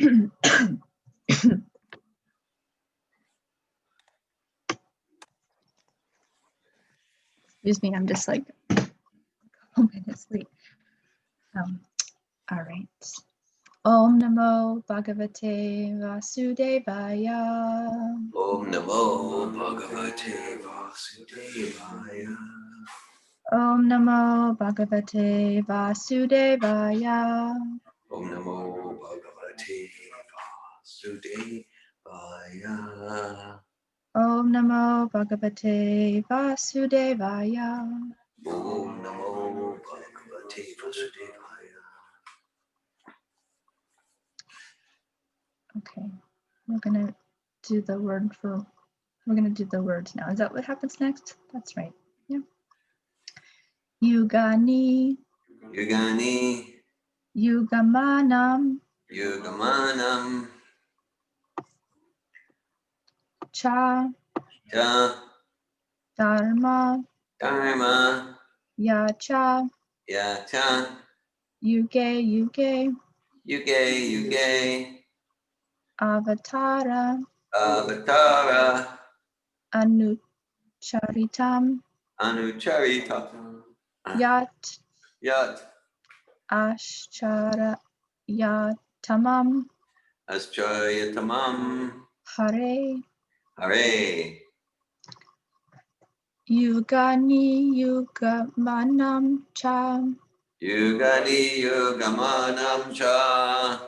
Excuse me, I'm just like a couple minutes late. All right. Om Namo Bhagavate Vasudevaya. Om Namo Bhagavate Vasudevaya. Om Namo Bhagavate Vasudevaya. Om Namo Bhagavate Vasudevaya. Om Namo Bhagavate Vasudevaya. Om Namo Bhagavate Vasudevaya. Okay, we're gonna do the words now. Is that what happens next? That's right. Yeah. Yugani. Yugani. Yugamanam. Yugamanam. Cha. Cha. Dharma. Dharma. Yacha. Yacha. Yuge. Yuge. Yuge. Avatara. Avatara. Anucharitam. Anucharita. Yat. Yat. Ascharayatamam. Ascharyatamam. Hare. Hare. Yugani Yugamanam Cha. Yugani Yugamanam Cha.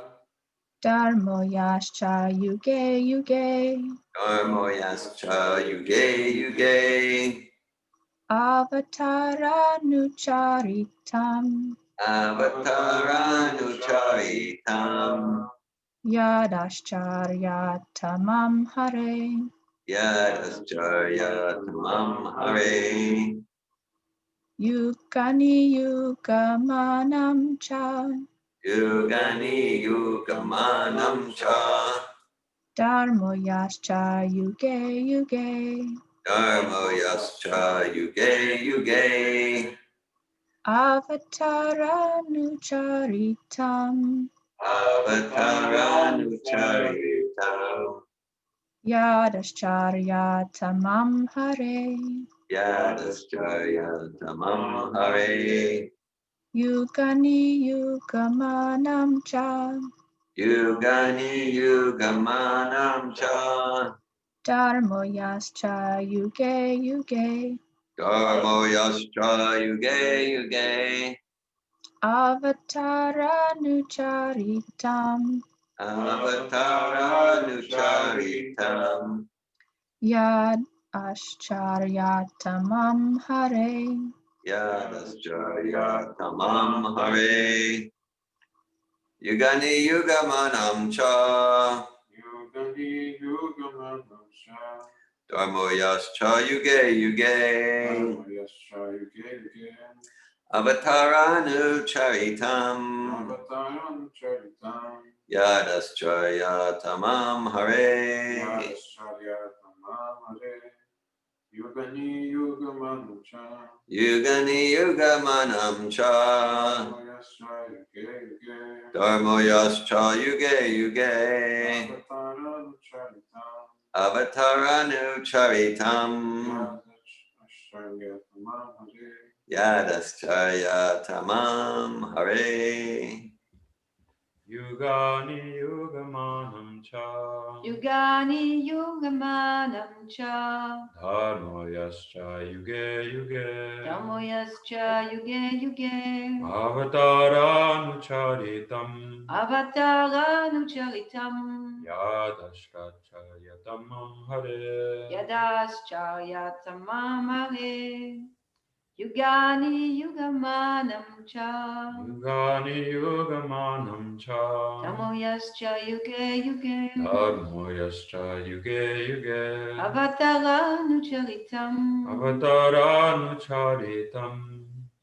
Dharmoyascha Yuge Yuge. Dharmoyascha Yuge Yuge. Avataranucharitam. Avataranucharitam. Yadascharyatamam Hare. Yadascharyatamam Hare. Yugani Yugamanam Cha. Yugani Yugamanam Cha. Dharmoyascha Yuge Yuge. Dharmoyascha Yuge Yuge. Avataranucharitam. Avataranucharitam. Yadascharyatamam Hare. Yadascharyatamam Hare. Yugani Yugamanam Cha. Yugani Yugamanam Cha. Dharmoyascha Yuge Yuge. Dharmoyascha Yuge Yuge. Avataranucharitam. Avataranucharitam. Yadascharyatamam Hare. Yadascharyatamam Hare. Yugani Yugamanam Cha. Yugani Yugamanam Cha. Dharmoyascha Yuge Yuge. Dharmoyascha Yuge Yuge. Avataranucharitam. Avataranucharitam. Yadascharyatamam Hare. Yadascharyatamam Hare. Yugani Yugamanam Cha. Yugani Yugamanam Cha. Dharmoyascha Yuge Yuge. Dharmoyascha Yuge Yuge. Avataranucharitam. Avataranucharitam. Yadascharyatamam Hare. Yadascharyatamam Hare. Yugani Yugamanam Cha. Yugani Yugamanam Cha. Dharmoyascha Yuge Yuge. Dhammoyascha Yuge Yuge. Avataranucharitam. Avataranucharitam. Yadascharyatamam Hare. Yadascharyatamam Hare. Yugani Yugamanam Cha. Yugani Yugamanam Cha. Dhammoyascha Yuge Yuge. Dharmoyascha Yuge Yuge. Avataranucharitam. Avataranucharitam.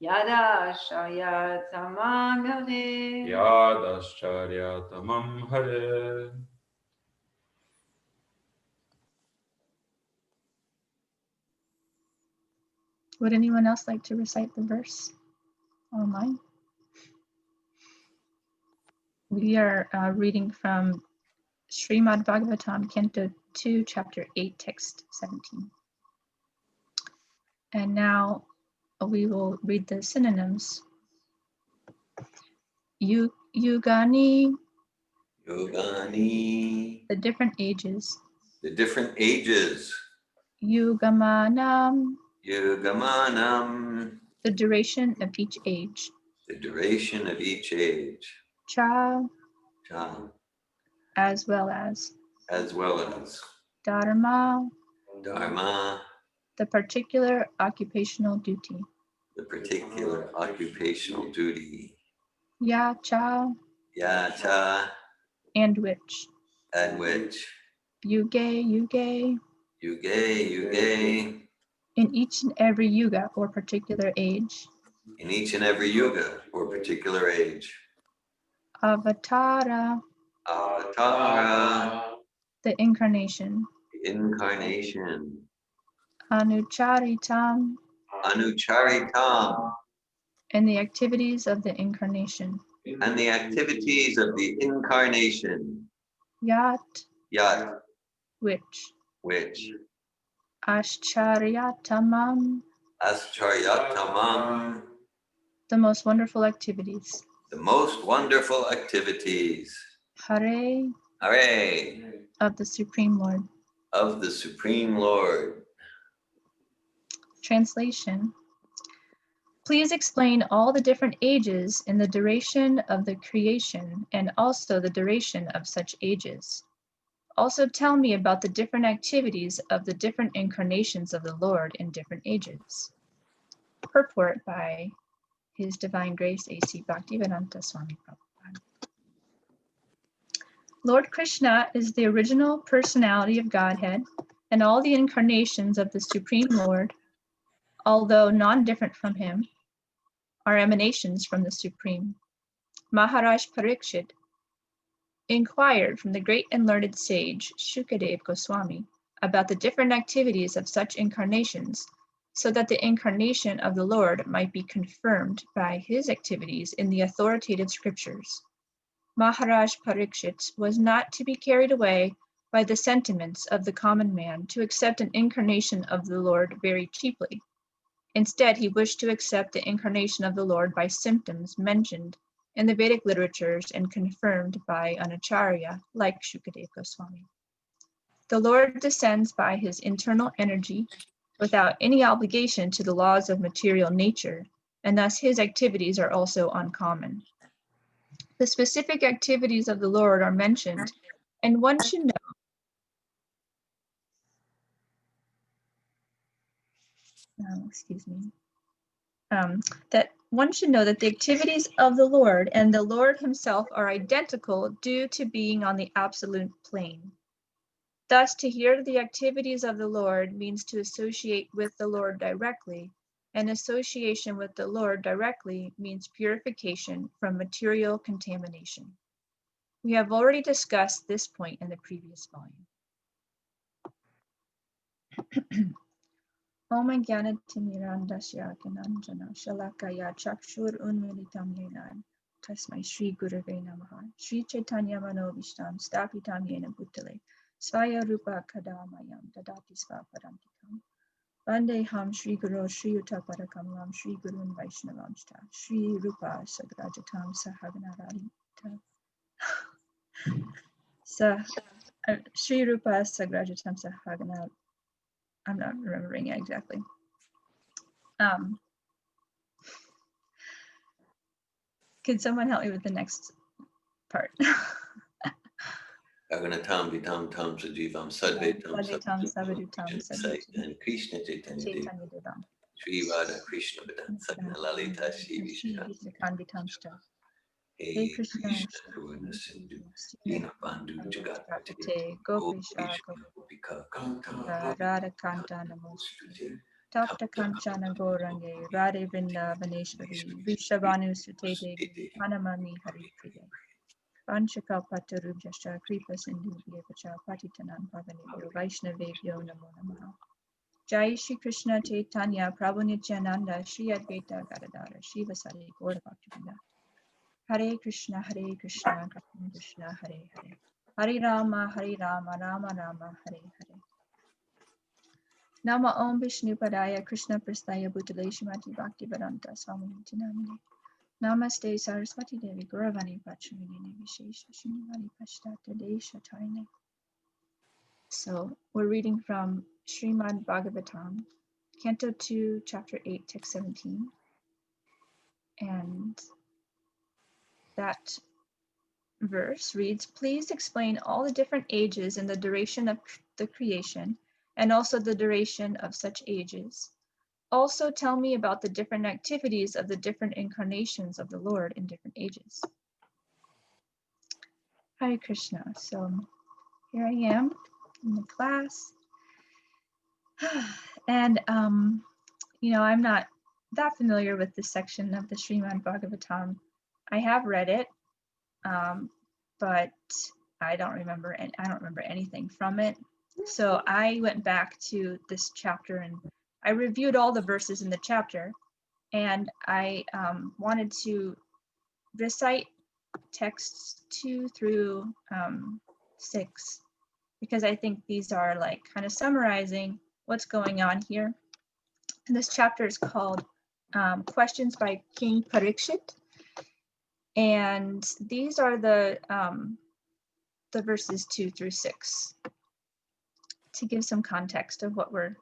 Yadascharyatamam Hare. Yadascharyatamam Hare. Would anyone else like to recite the verse online? We are reading from Srimad Bhagavatam, Canto 2, Chapter 8, Text 17. And now we will read the synonyms. Yugani, Yogani, the different ages. the different ages. Yugamanam, Yugamanam, the duration of each age. the duration of each age. Cha, Cha, as well as. Dharma, Dharma, the particular occupational duty. the particular occupational duty. Yacha, Yacha, and which. and which. Yuge, Yuge, in each and every yuga or particular age. in each and every yuga or particular age. Avatara, Avatara, the incarnation. the incarnation. Anucharitam, Anucharitam, and the activities of the incarnation. and the activities of the incarnation. Yat, Yat, which. Ascharyatamam, Ascharyatamam, the most wonderful activities. the most wonderful activities. Hare, Hare, of the Supreme Lord. of the Supreme Lord. Translation. Please explain all the different ages in the duration of the creation and also the duration of such ages. Also tell me about the different activities of the different incarnations of the Lord in different ages. Purport by His Divine Grace A.C. Bhaktivedanta Swami Prabhupada. Lord Krishna is the original personality of Godhead, and all the incarnations of the Supreme Lord, although non-different from him, are emanations from the Supreme. Maharaj Parikshit inquired from the great and learned sage Shukadev Goswami about the different activities of such incarnations, so that the incarnation of the Lord might be confirmed by his activities in the authoritative scriptures. Maharaj Parikshit was not to be carried away by the sentiments of the common man to accept an incarnation of the Lord very cheaply. Instead, he wished to accept the incarnation of the Lord by symptoms mentioned in the Vedic literatures and confirmed by an acharya like Shukadev Goswami. The Lord descends by his internal energy without any obligation to the laws of material nature, and thus his activities are also uncommon. The specific activities of the Lord are mentioned, and one should know that one should know that the activities of the Lord and the Lord himself are identical due to being on the absolute plane. Thus, to hear the activities of the Lord means to associate with the Lord directly, and association with the Lord directly means purification from material contamination. We have already discussed this point in the previous volume. Om Jnana-timirandasya Gananjana Shalakaya Chakshur Unmilitam Yena Tasmai Shri Gurave Namaha Shri Chaitanya Manovishtam Stapitam Yena Bhutale Svaya Rupa Kadamayam Dadati Svaparantikam Vandeham Shri Guru Shri Utaparakamlam Shri Gurun Vaishnavamsta Shri Rupa Sagrajatam Sahaganaradi Shri Rupa Sagrajatam Sahaganaradi. I'm not remembering it exactly. Could someone help me with the next part? Aganatam Vitam Tam Sajivam Sadvetam Sadvetam Savadutam and Krishna Chaitanya Devi Chaitanya Devam. Sri Radha Krishna Vedan Sakna Lalita Shri Vishnu Hey Krishna Karuna Sindhu Dina Bandhu Jagatpate Gopisha Gopika Radha Kanta Namostute Tapta Kanchana Gorange Radhe Vrinda Vaneshwari Vishabhanu Sute Devi Hanamani Hari Priya Vanchaka Patarubhyascha Kripa Sindhu Vyevacha Patitanan Pavanebhyo Vaishnavebhyo Namo Namaha. Jai Shri Krishna Chaitanya Prabhu Nityananda Shri Advaita Gadadara Shri Vasari Gaura Bhaktivinoda Hare Krishna, Krishna Krishna, Hare Hare. Hare Rama, Rama Rama, Hare Hare. Nama Om Vishnu Padaya Krishna Prasthaya Bhutale Shrimati Bhakti Vedanta Swami Namine. Namaste Saraswati Devi Gauravani Pachamini Vishesha Shinivani Pashtata Desha Tarine. So we're reading from Srimad Bhagavatam, Canto 2, Chapter 8, Text 17. And that verse reads, please explain all the different ages and the duration of the creation, and also the duration of such ages. Also tell me about the different activities of the different incarnations of the Lord in different ages. Hare Krishna. So here I am in the class. And, I'm not that familiar with this section of the Srimad Bhagavatam. I have read it, but I don't remember anything from it. So I went back to this chapter and I reviewed all the verses in the chapter, and I wanted to recite texts 2 through 6, because I think these are like kind of summarizing what's going on here. And this chapter is called Questions by King Parikshit, and these are the verses 2 through 6 to give some context of what we're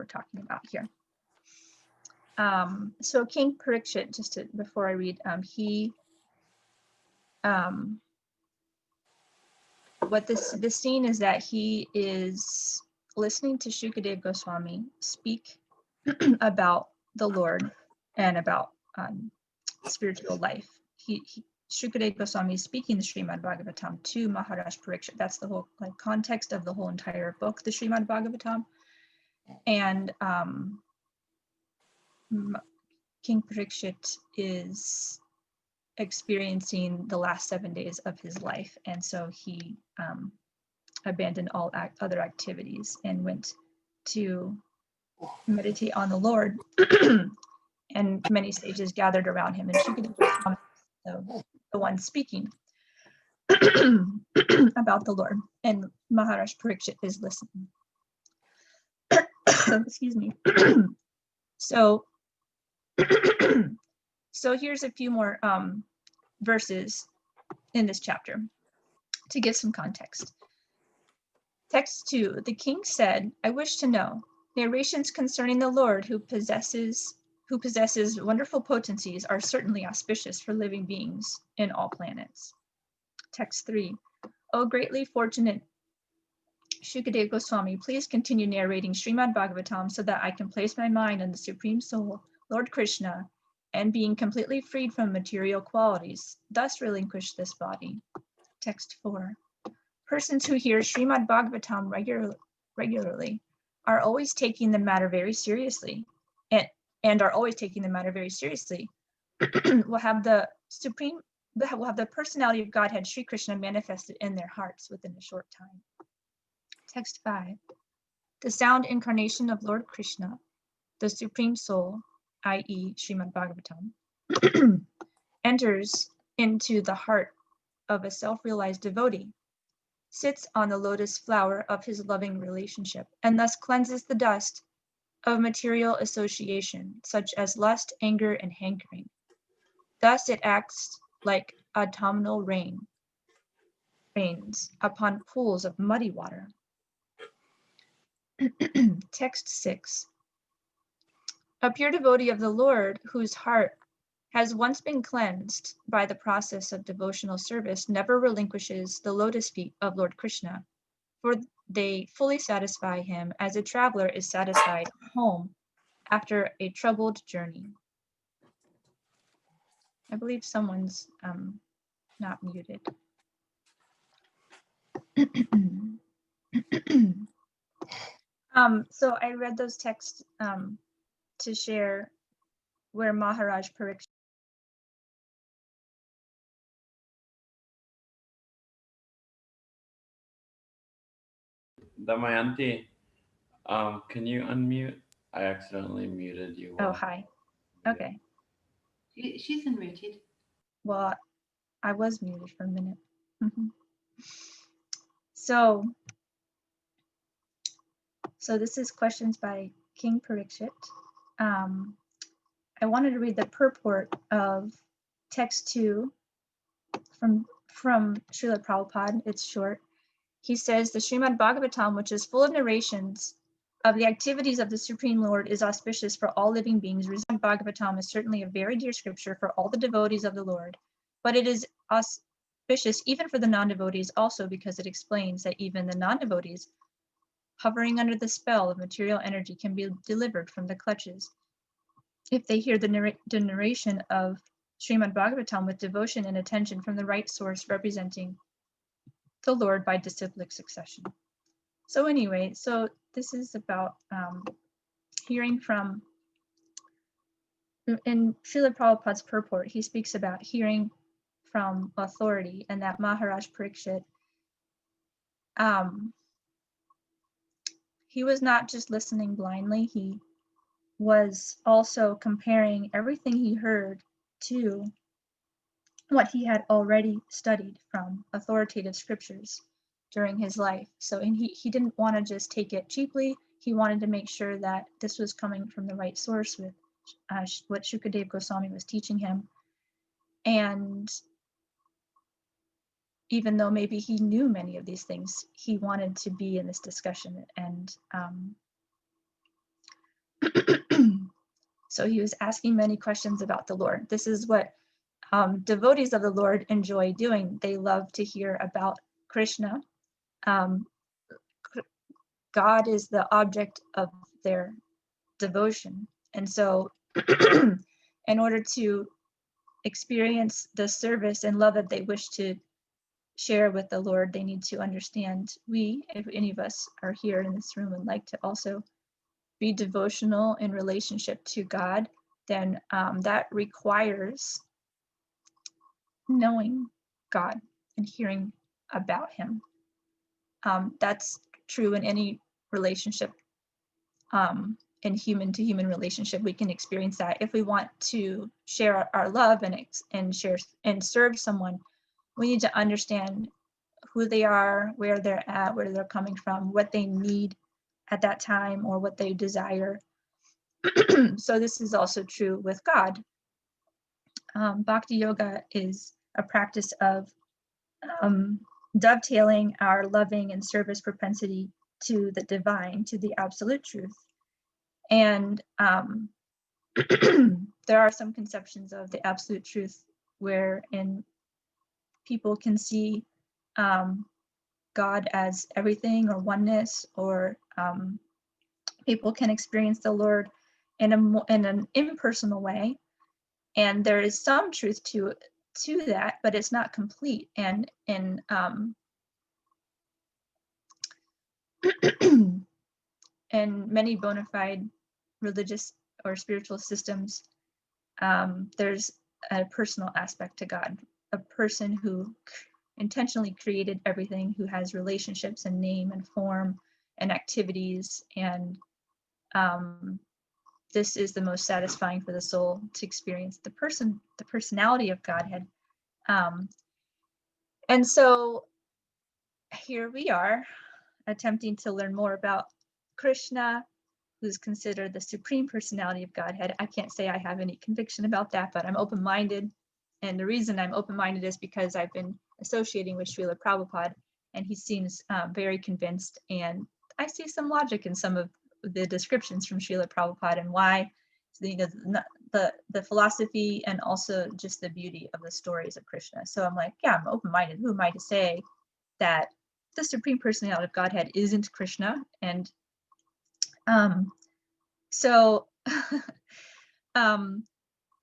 talking about here. So King Parikshit, before I read, what this scene is that he is listening to Shukadeva Goswami speak about the Lord and about spiritual life. Shukadeva Goswami is speaking the Srimad Bhagavatam to Maharaj Parikshit. That's the whole context of the whole entire book, the Srimad Bhagavatam. And King Parikshit is experiencing the last 7 days of his life, and so he abandoned all other activities and went to meditate on the Lord. And many sages gathered around him, and Shukadeva Goswami was the one speaking about the Lord, and Maharaj Parikshit is listening. Excuse me. So here's a few more verses in this chapter to give some context. Text 2, the king said, I wish to know narrations concerning the Lord who possesses wonderful potencies are certainly auspicious for living beings in all planets. Text 3, O greatly fortunate Shukadeva Goswami, please continue narrating Srimad Bhagavatam so that I can place my mind on the Supreme Soul, Lord Krishna, and being completely freed from material qualities, thus relinquish this body. Text 4. Persons who hear Srimad Bhagavatam regularly are always taking the matter very seriously, and are always taking the matter very seriously, will have the personality of Godhead, Sri Krishna, manifested in their hearts within a short time. Text 5. The sound incarnation of Lord Krishna, the Supreme Soul, i.e. Srimad Bhagavatam, enters into the heart of a self-realized devotee, sits on the lotus flower of his loving relationship, and thus cleanses the dust of material association, such as lust, anger, and hankering. Thus it acts like autumnal rains upon pools of muddy water. Text 6. A pure devotee of the Lord, whose heart has once been cleansed by the process of devotional service, never relinquishes the lotus feet of Lord Krishna, for they fully satisfy him as a traveler is satisfied at home after a troubled journey. I believe someone's not muted. So I read those texts to share where Maharaj Parikshit Damayanti, can you unmute? I accidentally muted you. Oh, hi. Okay. She's unmuted. Well, I was muted for a minute. So this is questions by King Parikshit. I wanted to read the purport of text 2 from Srila Prabhupada. It's short. He says, the Srimad Bhagavatam, which is full of narrations of the activities of the Supreme Lord, is auspicious for all living beings. Srimad Bhagavatam is certainly a very dear scripture for all the devotees of the Lord, but it is auspicious even for the non-devotees also, because it explains that even the non-devotees hovering under the spell of material energy can be delivered from the clutches if they hear the narration of Srimad Bhagavatam with devotion and attention from the right source representing the Lord by disciplic succession. So anyway, so this is about hearing from, in Srila Prabhupada's purport, he speaks about hearing from authority, and that Maharaj Parikshit, he was not just listening blindly, he was also comparing everything he heard to what he had already studied from authoritative scriptures during his life. So, and he didn't want to just take it cheaply. He wanted to make sure that this was coming from the right source with what Shukadev Goswami was teaching him. And even though maybe he knew many of these things, he wanted to be in this discussion. And so he was asking many questions about the Lord. This is what devotees of the Lord enjoy doing. They love to hear about Krishna. God is the object of their devotion. And so in order to experience the service and love that they wish to share with the Lord, they need to understand, if any of us are here in this room and like to also be devotional in relationship to God, then that requires knowing God and hearing about him. That's true in any relationship, in human to human relationship. We can experience that. If we want to share our love and share and serve someone, we need to understand who they are, where they're at, where they're coming from, what they need at that time, or what they desire. So this is also true with God. Bhakti yoga is a practice of dovetailing our loving and service propensity to the divine, to the absolute truth. And there are some conceptions of the absolute truth wherein people can see God as everything or oneness, or people can experience the Lord in an impersonal way. And there is some truth to that, but it's not complete. And in in many bona fide religious or spiritual systems, there's a personal aspect to God, a person who intentionally created everything, who has relationships and name and form and activities, and this is the most satisfying for the soul, to experience the personality of Godhead. And so here we are, attempting to learn more about Krishna, who's considered the supreme personality of Godhead. I can't say I have any conviction about that, but I'm open-minded. And the reason I'm open-minded is because I've been associating with Srila Prabhupada, and he seems very convinced. And I see some logic in some of the descriptions from Srila Prabhupada, and why, the philosophy and also just the beauty of the stories of Krishna. So I'm like, yeah, I'm open-minded. Who am I to say that the supreme personality of Godhead isn't Krishna? And so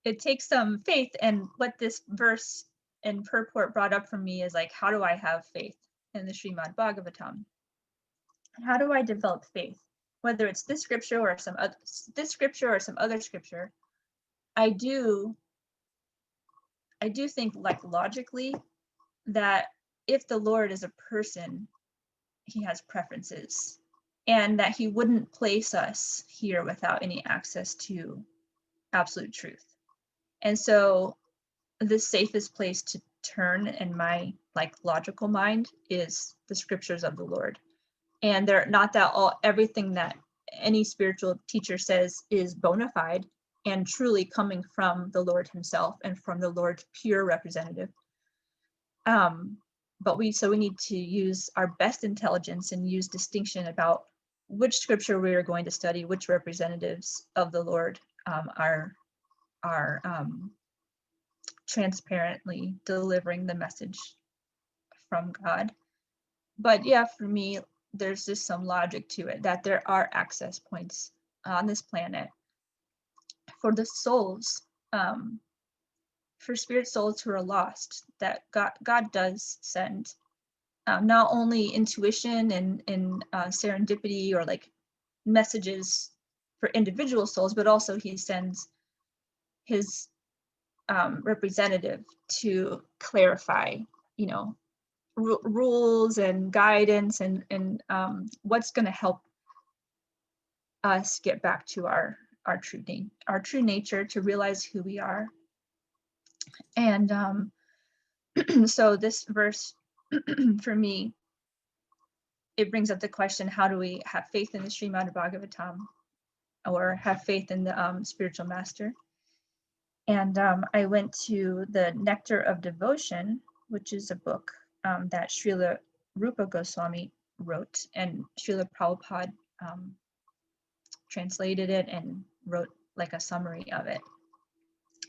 it takes some faith. And what this verse and purport brought up for me is like, how do I have faith in the Srimad Bhagavatam? How do I develop faith? Whether it's this scripture or some other scripture, I do think, like, logically, that if the Lord is a person, he has preferences, and that he wouldn't place us here without any access to absolute truth. And so the safest place turn in my like logical mind is the scriptures of the Lord. And they're not that everything that any spiritual teacher says is bona fide and truly coming from the Lord himself and from the Lord's pure representative. But we need to use our best intelligence and use distinction about which scripture we are going to study, which representatives of the Lord are transparently delivering the message from God. But yeah, for me, there's just some logic to it, that there are access points on this planet for the souls, for spirit souls who are lost, that God does send not only intuition and serendipity or like messages for individual souls, but also he sends his representative to clarify, you know, rules and guidance and what's going to help us get back to our true nature, to realize who we are. And so this verse for me, it brings up the question, how do we have faith in the Srimad Bhagavatam or have faith in the spiritual master? And I went to the Nectar of Devotion, which is a book that Srila Rupa Goswami wrote, and Srila Prabhupada translated it and wrote like a summary of it.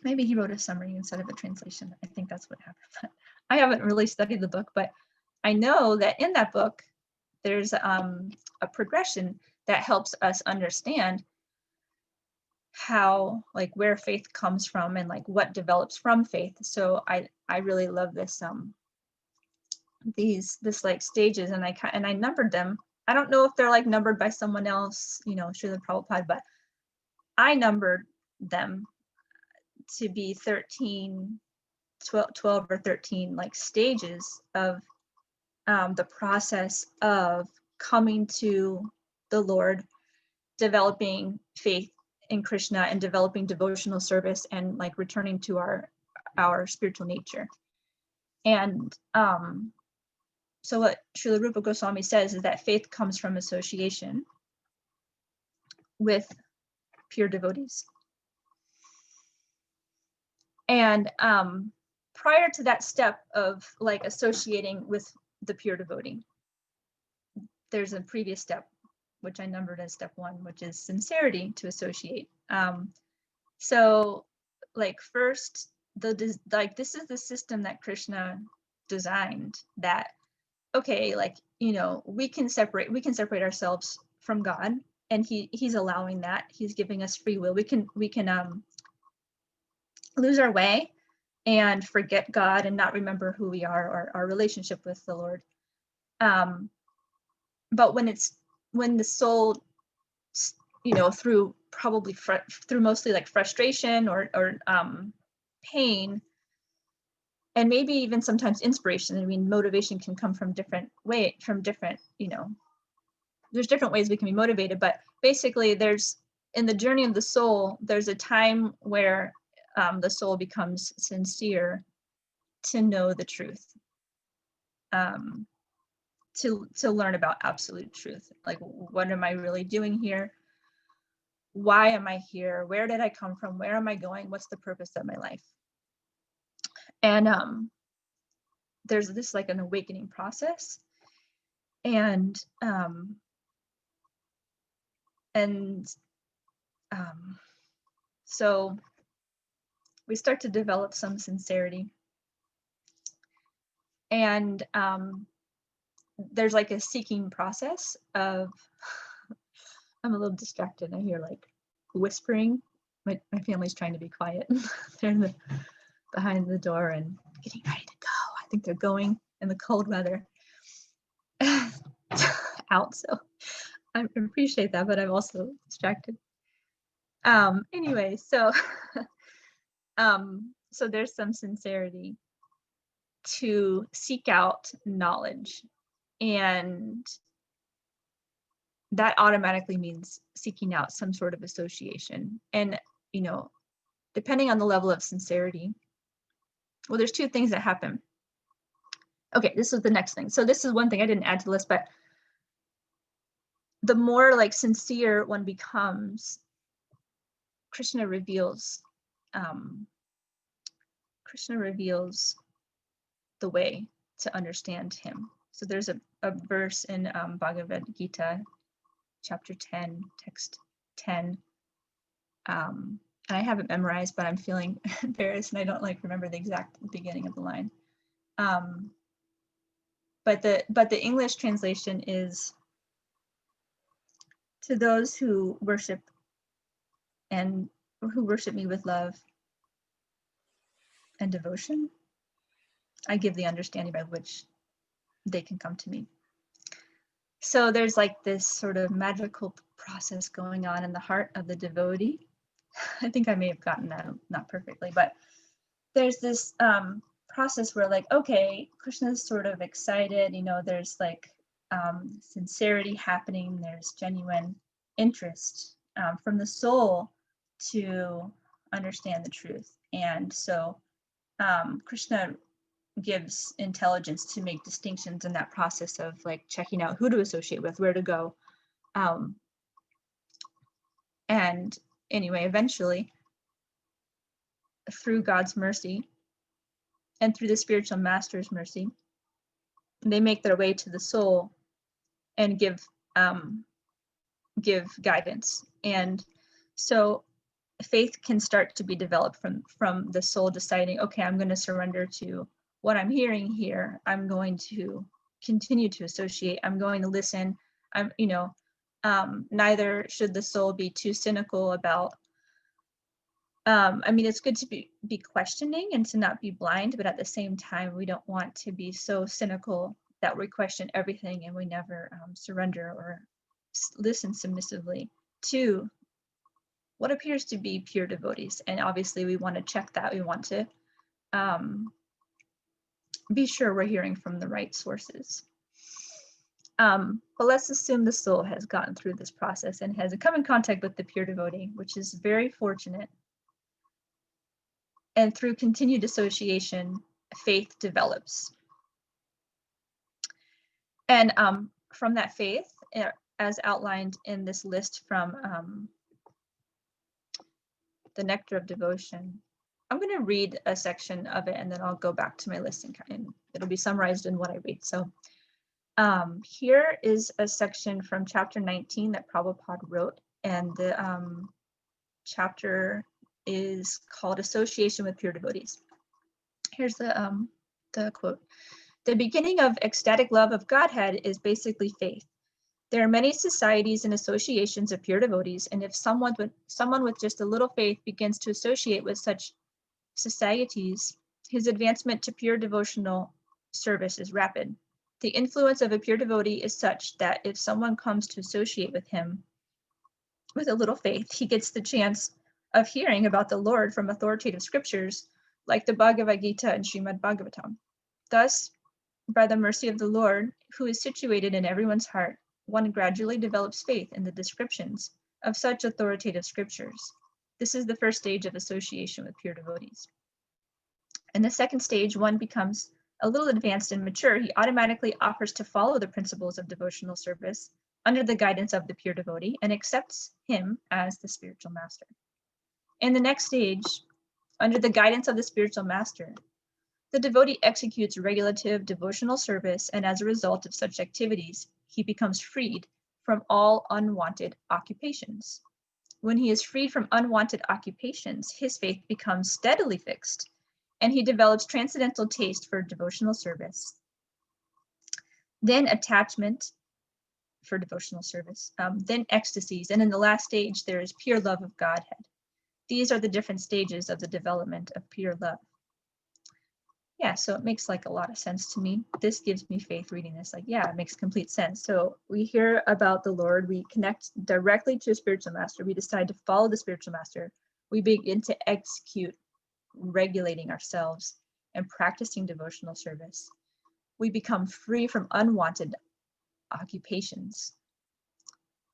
Maybe he wrote a summary instead of a translation. I think that's what happened. But I haven't really studied the book, but I know that in that book, there's a progression that helps us understand how, like, where faith comes from and like what develops from faith. So I really love this this like stages, and I numbered them. I don't know if they're like numbered by someone else, you know, Srila Prabhupada, but I numbered them to be 12 or 13 like stages of the process of coming to the Lord, developing faith in Krishna and developing devotional service and like returning to our spiritual nature. And so what Srila Rupa Goswami says is that faith comes from association with pure devotees. And prior to that step of like associating with the pure devotee, there's a previous step, which I numbered as step 1, which is sincerity to associate. So like first, this is the system that Krishna designed, that, okay, like, you know, we can separate ourselves from God, and he's allowing that. He's giving us free will. We can lose our way and forget God and not remember who we are or our relationship with the Lord. But when the soul, you know, through mostly like frustration or pain, and maybe even sometimes inspiration. I mean, motivation can come from different, you know, there's different ways we can be motivated, but basically in the journey of the soul, there's a time where the soul becomes sincere to know the truth, to learn about absolute truth. Like, what am I really doing here? Why am I here? Where did I come from? Where am I going? What's the purpose of my life? And there's this like an awakening process. And so we start to develop some sincerity. And there's like a seeking process of, I'm a little distracted. I hear like whispering. My family's trying to be quiet. They're behind the door and getting ready to go. I think they're going in the cold weather out. So I appreciate that, but I'm also distracted. Anyway, so so there's some sincerity to seek out knowledge, and that automatically means seeking out some sort of association. And, you know, depending on the level of sincerity, Well, there's two things that happen. Okay, this is the next thing. So this is one thing I didn't add to the list, but the more like sincere one becomes, Krishna reveals the way to understand him. So there's a verse in Bhagavad Gita, chapter 10, text 10. And I have it memorized, but I'm feeling embarrassed and I don't like remember the exact beginning of the line. But the English translation is, to those who worship me with love and devotion, I give the understanding by which they can come to me. So there's like this sort of magical process going on in the heart of the devotee. I think I may have gotten that not perfectly, but there's this process where like, okay, Krishna's sort of excited, there's like sincerity happening, there's genuine interest from the soul to understand the truth. And so Krishna gives intelligence to make distinctions in that process of like checking out who to associate with, where to go. And anyway, eventually, through God's mercy and through the spiritual master's mercy, they make their way to the soul and give guidance. And so faith can start to be developed from the soul deciding, okay, I'm going to surrender to what I'm hearing here. I'm going to continue to associate. I'm going to listen. Neither should the soul be too cynical about, it's good to be questioning and to not be blind, but at the same time, we don't want to be so cynical that we question everything and we never surrender or listen submissively to what appears to be pure devotees. And obviously we want to check that. We want to be sure we're hearing from the right sources. But let's assume the soul has gotten through this process and has come in contact with the pure devotee, which is very fortunate. And through continued association, faith develops. And from that faith, as outlined in this list from the Nectar of Devotion, I'm going to read a section of it and then I'll go back to my list and it'll be summarized in what I read. So here is a section from chapter 19 that Prabhupada wrote, and the chapter is called Association with Pure Devotees. Here's the quote. The beginning of ecstatic love of Godhead is basically faith. There are many societies and associations of pure devotees, and if someone with just a little faith begins to associate with such societies, his advancement to pure devotional service is rapid. The influence of a pure devotee is such that if someone comes to associate with him with a little faith, he gets the chance of hearing about the Lord from authoritative scriptures like the Bhagavad Gita and Srimad Bhagavatam. Thus, by the mercy of the Lord, who is situated in everyone's heart, one gradually develops faith in the descriptions of such authoritative scriptures. This is the first stage of association with pure devotees. In the second stage, one becomes a little advanced and mature. He automatically offers to follow the principles of devotional service under the guidance of the pure devotee and accepts him as the spiritual master. In the next stage, under the guidance of the spiritual master, the devotee executes regulative devotional service, and as a result of such activities, he becomes freed from all unwanted occupations. When he is freed from unwanted occupations, his faith becomes steadily fixed, and he develops transcendental taste for devotional service. Then attachment for devotional service, then ecstasies, and in the last stage, there is pure love of Godhead. These are the different stages of the development of pure love. Yeah, so it makes like a lot of sense to me. This gives me faith reading this, like, yeah, it makes complete sense. So we hear about the Lord, we connect directly to a spiritual master, we decide to follow the spiritual master, we begin to execute regulating ourselves and practicing devotional service. We become free from unwanted occupations.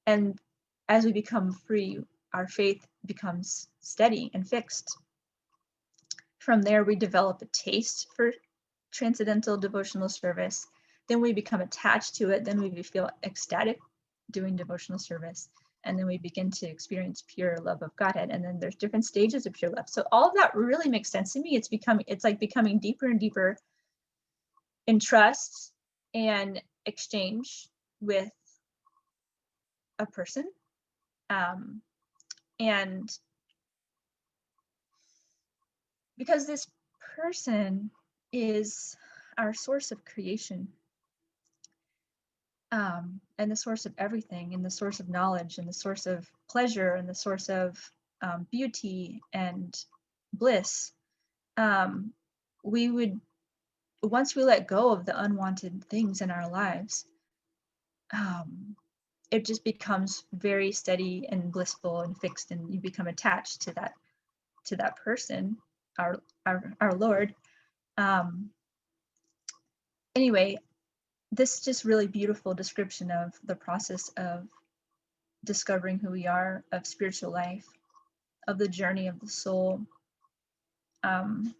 And as we become free, our faith becomes steady and fixed. From there, we develop a taste for transcendental devotional service. Then we become attached to it. Then we feel ecstatic doing devotional service. And then we begin to experience pure love of Godhead. And then there's different stages of pure love. So all of that really makes sense to me. It's like becoming deeper and deeper in trust and exchange with a person. And because this person is our source of creation, and the source of everything, and the source of knowledge, and the source of pleasure, and the source of beauty and bliss, we would, once we let go of the unwanted things in our lives, it just becomes very steady and blissful and fixed, and you become attached to that person, our Lord. Anyway, this is just really beautiful description of the process of discovering who we are, of spiritual life, of the journey of the soul. And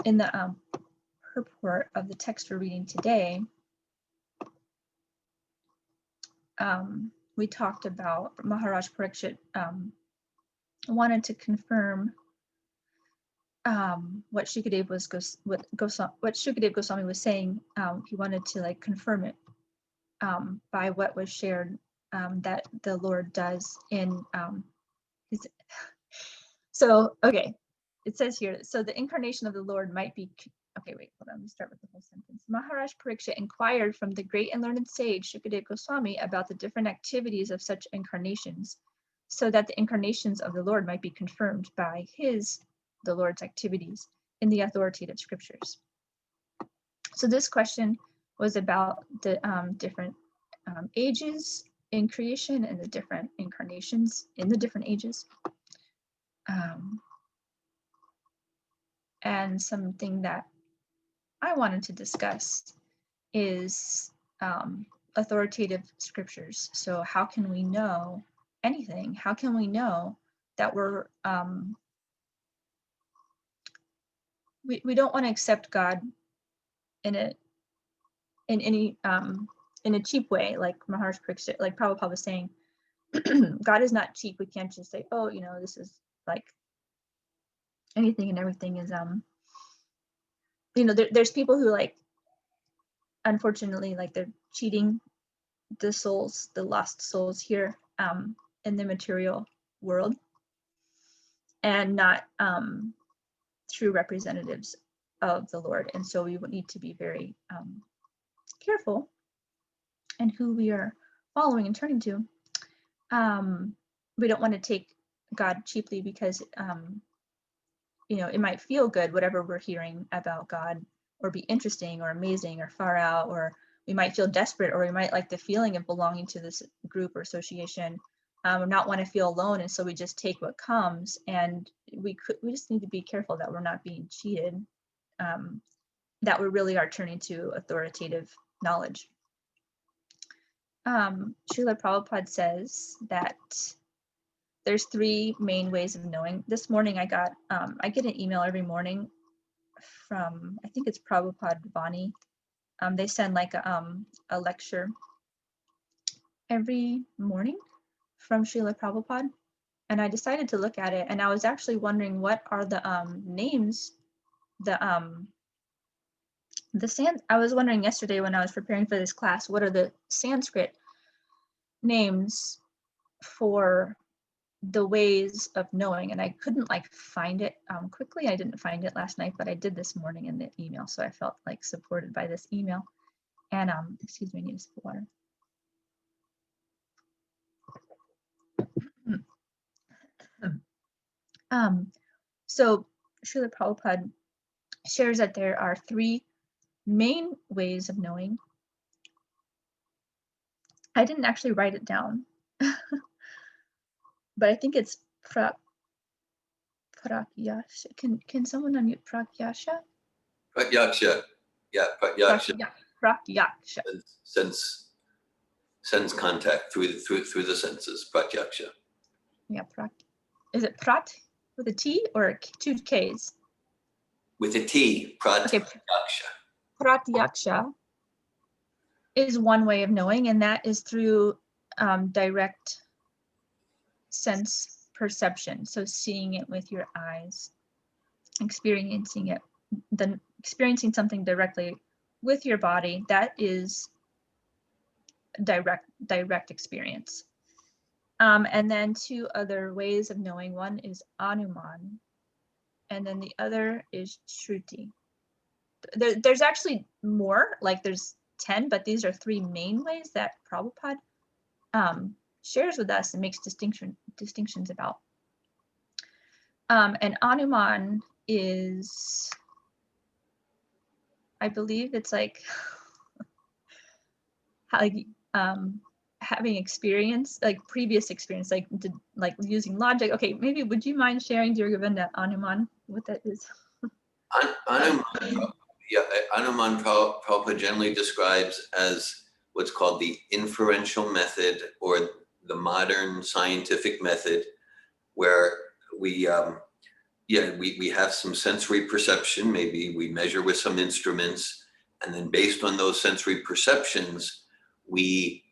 in the purport of the text we're reading today, we talked about Maharaj Parikshit wanted to confirm what Shukadev Goswami was saying. He wanted to like confirm it by what was shared that the Lord does in his. So okay, it says here, so the incarnation of the Lord might be. Okay, wait, hold on. Let me start with the whole sentence. Maharaj Parikshit inquired from the great and learned sage Shukadev Goswami about the different activities of such incarnations, so that the incarnations of the Lord might be confirmed by the Lord's activities in the authoritative scriptures. So this question was about the different ages in creation and the different incarnations in the different ages. And something that I wanted to discuss is authoritative scriptures. So how can we know anything? How can we know that we're we don't want to accept God in a cheap way, like Maharaj Parikshit, like Prabhupada was saying. God is not cheap. We can't just say, oh, this is like anything and everything is there's people who, like, unfortunately, like, they're cheating the souls, the lost souls here in the material world, and not true representatives of the Lord. And so we would need to be very careful in who we are following and turning to. We don't want to take God cheaply because it might feel good, whatever we're hearing about God, or be interesting or amazing or far out, or we might feel desperate, or we might like the feeling of belonging to this group or association, or not want to feel alone, and so we just take what comes. And we just need to be careful that we're not being cheated, that we really are turning to authoritative knowledge. Srila Prabhupada says that there's 3 main ways of knowing. This morning I get an email every morning from, I think it's Prabhupada Vani. They send like a lecture every morning from Srila Prabhupada, and I decided to look at it, and I was actually wondering what are the names, I was wondering yesterday when I was preparing for this class, what are the Sanskrit names for the ways of knowing, and I couldn't like find it quickly. I didn't find it last night, but I did this morning in the email, so I felt like supported by this email. And excuse me, I need a sip of water. So Srila Prabhupada shares that there are 3 main ways of knowing. I didn't actually write it down, but I think it's prakyasha. Can someone unmute prakyasha? Pratyaksha. Yeah, pratyaksha. Prakyasha. Sense contact through the senses, pratyaksha. Yeah, prat. Is it prat with a T or two Ks? With a T, Okay, pratyaksha. pratyaksha is one way of knowing, and that is through direct sense perception. So seeing it with your eyes, experiencing it, then experiencing something directly with your body, that is direct experience. And then two other ways of knowing. One is Anuman, and then the other is Shruti. There's actually more, like there's 10, but these are three main ways that Prabhupada shares with us and makes distinctions about. And Anuman is, I believe it's like, having experience, like previous experience, like using logic. Okay, maybe would you mind sharing, dear Govinda, Anuman, what that is? Anuman, yeah, Anuman Prabhupada generally describes as what's called the inferential method, or the modern scientific method, where we have some sensory perception. Maybe we measure with some instruments, and then based on those sensory perceptions, we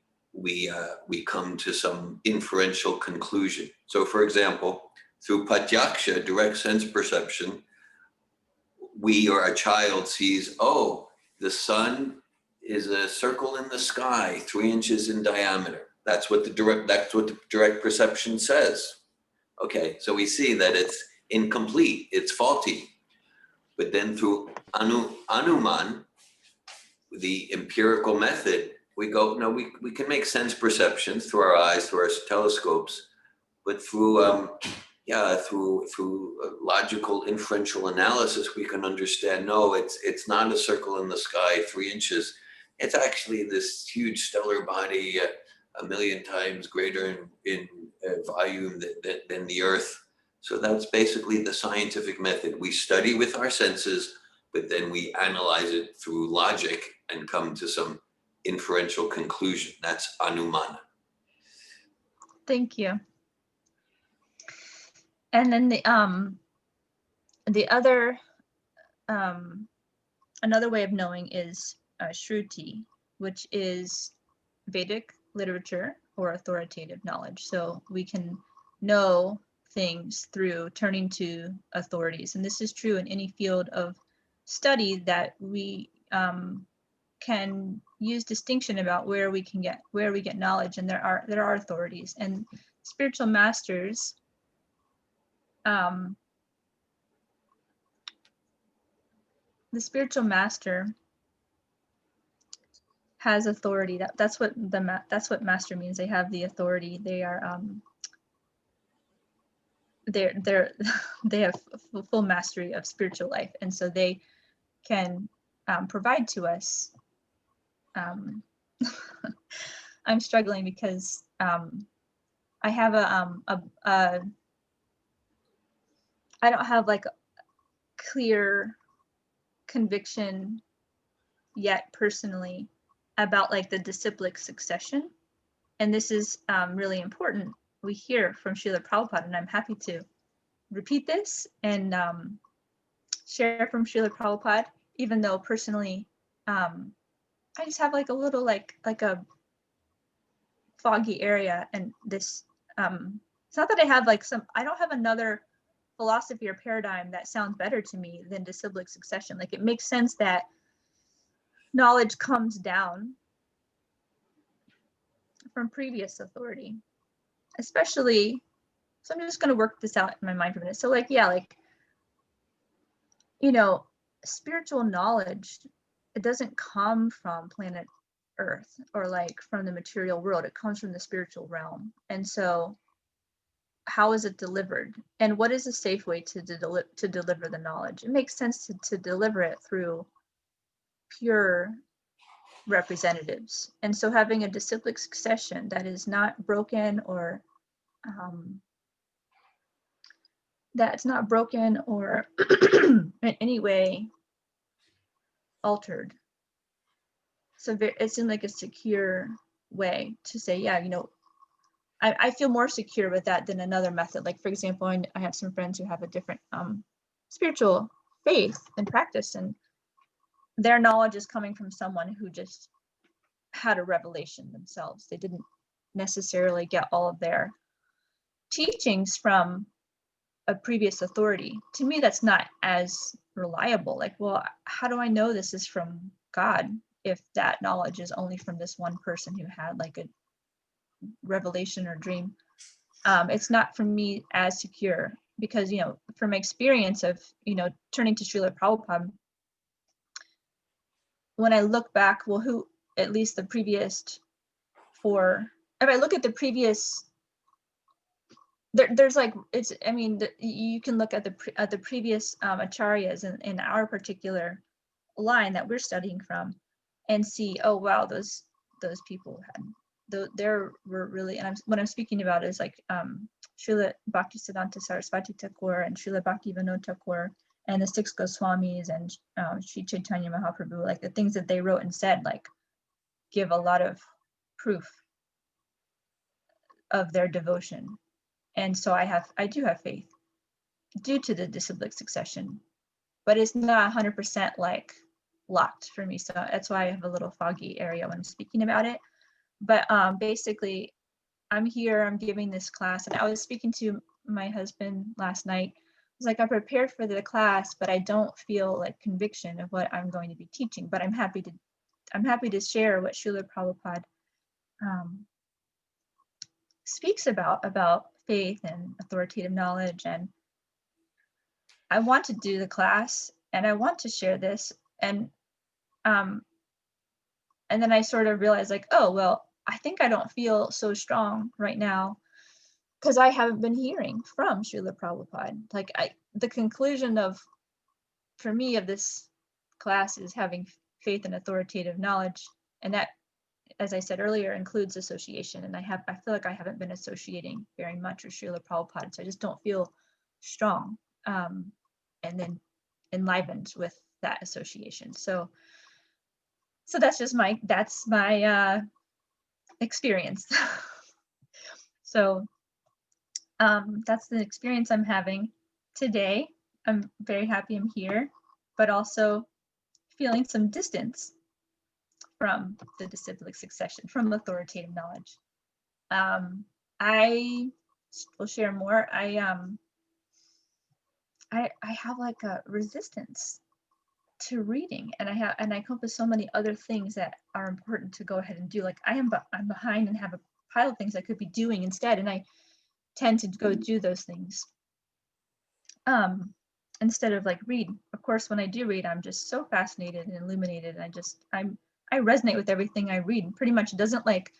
come to some inferential conclusion. So, for example, through pratyaksha, direct sense perception, we or a child sees, oh, the sun is a circle in the sky, 3 inches in diameter. That's what the direct perception says. Okay, so we see that it's incomplete, it's faulty. But then through Anuman, the empirical method, we go, no, we can make sense perceptions through our eyes, through our telescopes, but through logical inferential analysis, we can understand, no, it's not a circle in the sky, 3 inches. It's actually this huge stellar body, 1 million times greater in volume than the Earth. So that's basically the scientific method. We study with our senses, but then we analyze it through logic and come to some inferential conclusion. That's Anumana. Thank you. And then the other another way of knowing is Shruti, which is Vedic literature or authoritative knowledge. So we can know things through turning to authorities, and this is true in any field of study, that we can use distinction about where we get knowledge, and there are authorities and spiritual masters. The spiritual master has authority. That's what master means. They have the authority. They are they have full mastery of spiritual life, and so they can provide to us. I'm struggling because I have I don't have like a clear conviction yet personally about like the disciplic succession, and this is really important. We hear from Srila Prabhupada, and I'm happy to repeat this and share from Srila Prabhupada, even though personally I just have like a little like a foggy area, and this it's not that I have like I don't have another philosophy or paradigm that sounds better to me than disciplic succession. Like, it makes sense that knowledge comes down from previous authority, especially, so I'm just going to work this out in my mind for a minute. So like, yeah, like, you know, spiritual knowledge, it doesn't come from planet Earth or like from the material world. It comes from the spiritual realm. And so how is it delivered? And what is a safe way to deliver the knowledge? It makes sense to deliver it through pure representatives. And so having a disciplic succession that is not broken or in any way altered. So it seemed like a secure way to say, yeah, you know, I feel more secure with that than another method. Like, for example, I have some friends who have a different spiritual faith and practice, and their knowledge is coming from someone who just had a revelation themselves. They didn't necessarily get all of their teachings from a previous authority. To me, that's not as reliable. Like, well, how do I know this is from God if that knowledge is only from this one person who had like a revelation or dream? It's not for me as secure, because, you know, from my experience of, you know, turning to Srila Prabhupada, when I look back, well, who, at least the previous four, if I look at the previous, there's like, it's, I mean, you can look at the previous acharyas in our particular line that we're studying from and see, oh wow, those people had, there were really, and what I'm speaking about is like Srila Bhaktisiddhanta Saraswati Thakur and Srila Bhaktivinoda Thakur and the six Goswamis and Sri Chaitanya Mahaprabhu, like the things that they wrote and said, like, give a lot of proof of their devotion. And so I do have faith due to the disciplic succession, but it's not 100% like locked for me. So that's why I have a little foggy area when I'm speaking about it. But basically, I'm here, I'm giving this class, and I was speaking to my husband last night. I was like, I prepared for the class, but I don't feel like conviction of what I'm going to be teaching. But I'm happy to share what Srila Prabhupada speaks about faith and authoritative knowledge. And I want to do the class and I want to share this. And then I sort of realized, like, oh, well, I think I don't feel so strong right now because I haven't been hearing from Srila Prabhupada. Like, the conclusion for me of this class is having faith and authoritative knowledge. And that, as I said earlier, includes association. And I feel like I haven't been associating very much with Srila Prabhupada. So I just don't feel strong and then enlivened with that association. So that's just my experience. So that's the experience I'm having today. I'm very happy I'm here, but also feeling some distance from the disciplic succession, from authoritative knowledge. I will share more. I have like a resistance to reading, and I come up with so many other things that are important to go ahead and do. Like I'm behind and have a pile of things I could be doing instead, and I tend to go do those things instead of like read. Of course, when I do read, I'm just so fascinated and illuminated, and I resonate with everything I read. Pretty much, it doesn't like,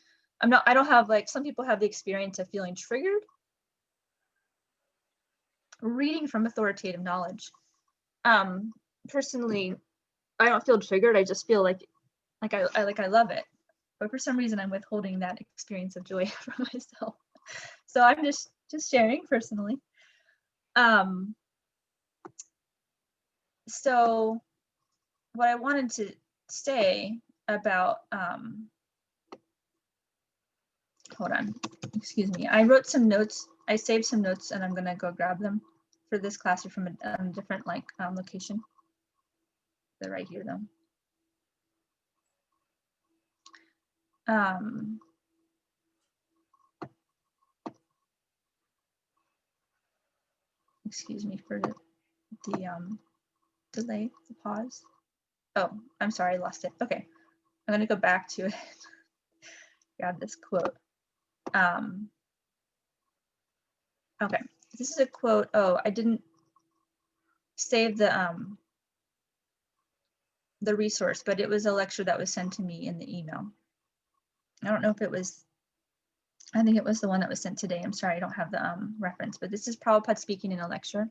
I don't have, like, some people have the experience of feeling triggered reading from authoritative knowledge. Personally, I don't feel triggered. I just feel like I love it. But for some reason, I'm withholding that experience of joy from myself. So I'm just sharing personally. So what I wanted to say about, hold on, excuse me. I wrote some notes. I saved some notes, and I'm gonna go grab them for this class or from a different location. They're right here though. Excuse me for the delay, the pause. Oh, I'm sorry, I lost it. Okay, I'm gonna go back to it. Grab this quote. Okay, this is a quote. Oh, I didn't save the resource, but it was a lecture that was sent to me in the email. I don't know if it was, I think it was the one that was sent today. I'm sorry, I don't have the reference, but this is Prabhupada speaking in a lecture.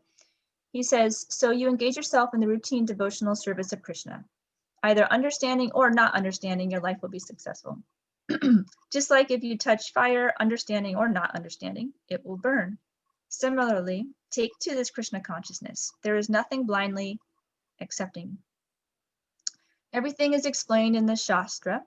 He says, so you engage yourself in the routine devotional service of Krishna. Either understanding or not understanding, your life will be successful. Just like if you touch fire, understanding or not understanding, it will burn. Similarly, take to this Krishna consciousness. There is nothing blindly accepting. Everything is explained in the Shastra.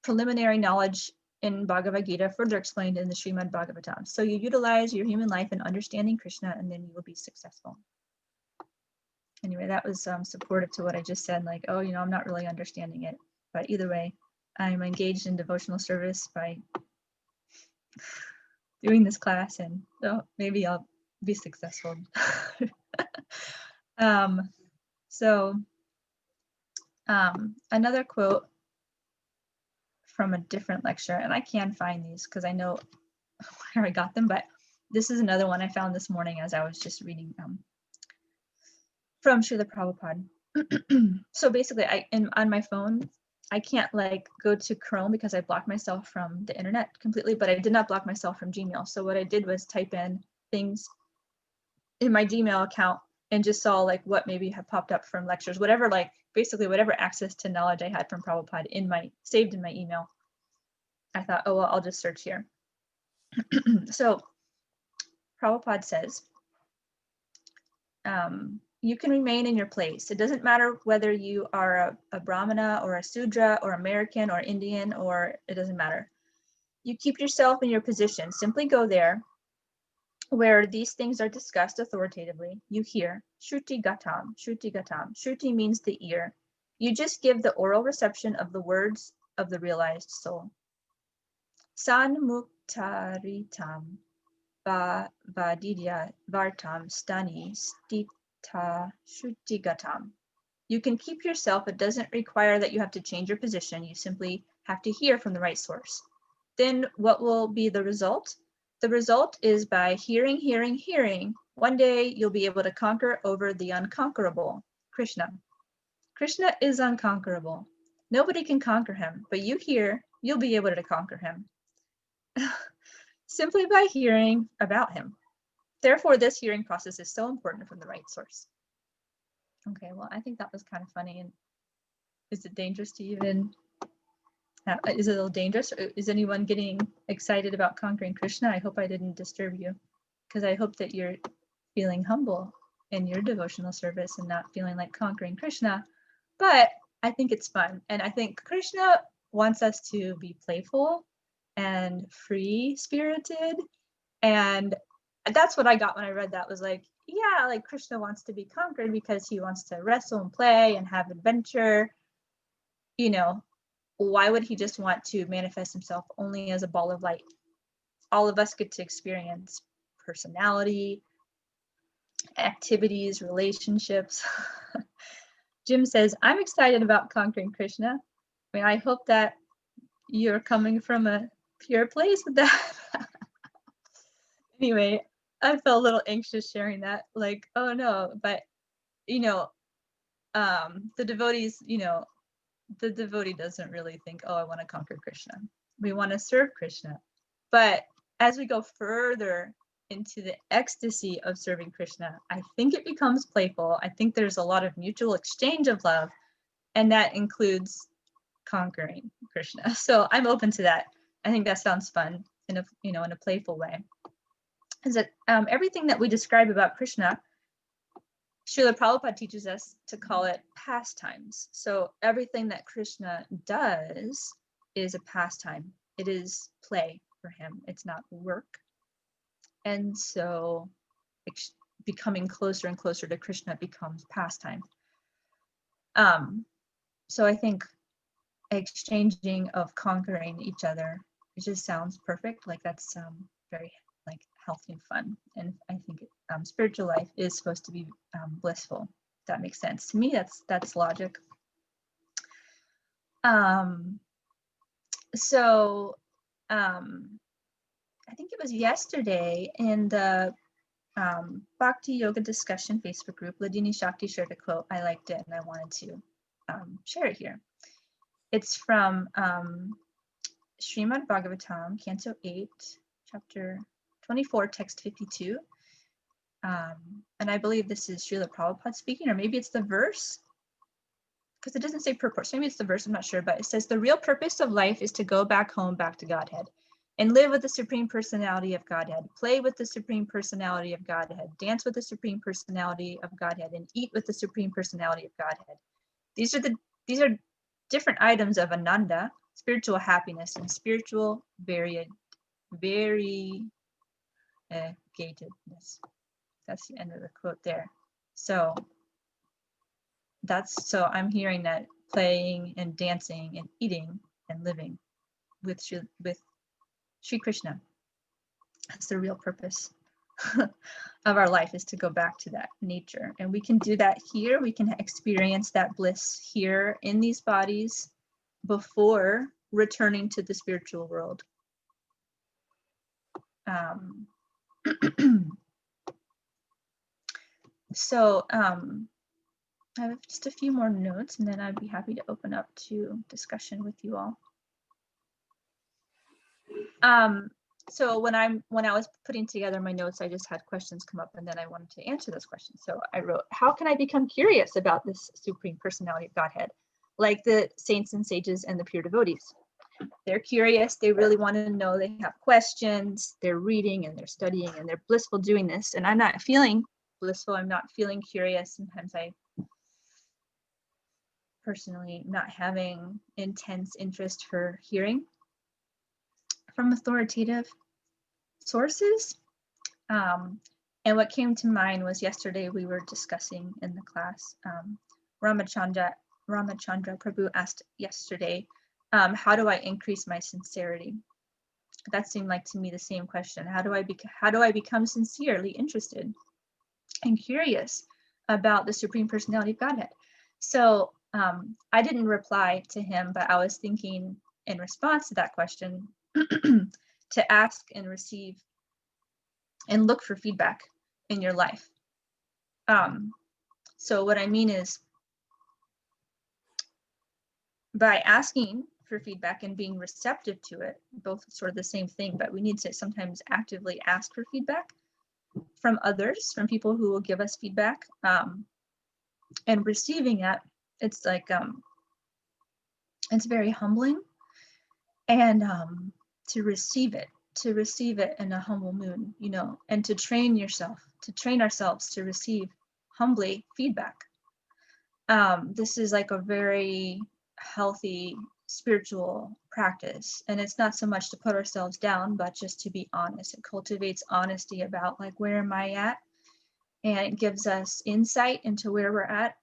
Preliminary knowledge in Bhagavad Gita, further explained in the Srimad Bhagavatam. So you utilize your human life in understanding Krishna, and then you will be successful. Anyway, that was supportive to what I just said, like, oh, I'm not really understanding it. But either way, I'm engaged in devotional service by doing this class, and maybe I'll be successful. Another quote from a different lecture, and I can find these because I know where I got them, but this is another one I found this morning as I was just reading from Srila Prabhupada. So basically, on my phone, I can't go to Chrome because I blocked myself from the internet completely, but I did not block myself from Gmail. So what I did was type in things in my Gmail account and just saw what maybe had popped up from lectures, whatever, basically whatever access to knowledge I had from Prabhupada saved in my email. I thought, oh, well, I'll just search here. So Prabhupada says, you can remain in your place. It doesn't matter whether you are a Brahmana or a Sudra or American or Indian, or it doesn't matter. You keep yourself in your position. Simply go there where these things are discussed authoritatively. You hear, Shruti Gatam, Shruti Gatam. Shruti means the ear. You just give the oral reception of the words of the realized soul. San Muktaritam Vadidya Vartam Stani Stita Shutigatam. You can keep yourself. It doesn't require that you have to change your position. You simply have to hear from the right source. Then what will be the result? The result is by hearing, hearing, hearing. One day you'll be able to conquer over the unconquerable, Krishna. Krishna is unconquerable. Nobody can conquer him, but you hear, you'll be able to conquer him. Simply by hearing about him. Therefore, this hearing process is so important from the right source. Okay, well, I think that was kind of funny. And is it dangerous to even, is it a little dangerous? Or is anyone getting excited about conquering Krishna? I hope I didn't disturb you, because I hope that you're feeling humble in your devotional service and not feeling like conquering Krishna. But I think it's fun. And I think Krishna wants us to be playful and free-spirited. And that's what I got when I read that, was yeah, Krishna wants to be conquered because he wants to wrestle and play and have adventure. Why would he just want to manifest himself only as a ball of light? All of us get to experience personality, activities, relationships. Jim says, I'm excited about conquering Krishna. I mean, I hope that you're coming from a pure place with that. Anyway, I felt a little anxious sharing that, oh no, but the devotees, the devotee doesn't really think, oh, I want to conquer Krishna. We want to serve Krishna. But as we go further into the ecstasy of serving Krishna, I think it becomes playful. I think there's a lot of mutual exchange of love, and that includes conquering Krishna. So I'm open to that. I think that sounds fun in a playful way. Is that everything that we describe about Krishna, Srila Prabhupada teaches us to call it pastimes. So everything that Krishna does is a pastime. It is play for him. It's not work. And so becoming closer and closer to Krishna becomes pastime. So I think exchanging of conquering each other, it just sounds perfect. That's very healthy and fun. And I think spiritual life is supposed to be blissful. If that makes sense to me. That's logic. So I think it was yesterday in the Bhakti Yoga discussion Facebook group, Ladini Shakti shared a quote. I liked it and I wanted to share it here. It's from Srimad Bhagavatam, Canto 8, Chapter 24, Text 52. And I believe this is Srila Prabhupada speaking, or maybe it's the verse, because it doesn't say purport. So maybe it's the verse, I'm not sure, but it says, the real purpose of life is to go back home, back to Godhead, and live with the Supreme Personality of Godhead, play with the Supreme Personality of Godhead, dance with the Supreme Personality of Godhead, and eat with the Supreme Personality of Godhead. These are different items of Ananda, spiritual happiness and spiritual variegatedness. That's the end of the quote there. So I'm hearing that playing and dancing and eating and living with Sri Krishna. That's the real purpose of our life, is to go back to that nature. And we can do that here. We can experience that bliss here in these bodies before returning to the spiritual world. So I have just a few more notes, and then I'd be happy to open up to discussion with you all. So when I was putting together my notes, I just had questions come up, and then I wanted to answer those questions. So I wrote, how can I become curious about this Supreme Personality of Godhead, like the saints and sages and the pure devotees? They're curious, they really want to know, they have questions, they're reading and they're studying and they're blissful doing this. And I'm not feeling blissful, I'm not feeling curious. Sometimes I personally not having intense interest for hearing from authoritative sources. And what came to mind was yesterday we were discussing in the class, Ramachandra Prabhu asked yesterday, how do I increase my sincerity? That seemed like to me the same question. How do I become sincerely interested and curious about the Supreme Personality of Godhead? So I didn't reply to him, but I was thinking in response to that question to ask and receive and look for feedback in your life. So what I mean is, by asking for feedback and being receptive to it, both sort of the same thing, but we need to sometimes actively ask for feedback from others, from people who will give us feedback, and receiving it. It's like, it's very humbling, and to receive it in a humble mood, you know, and to train ourselves to receive humbly feedback. This is like a very healthy spiritual practice, and it's not so much to put ourselves down, but just to be honest. It cultivates honesty about, like, where am I at, and it gives us insight into where we're at.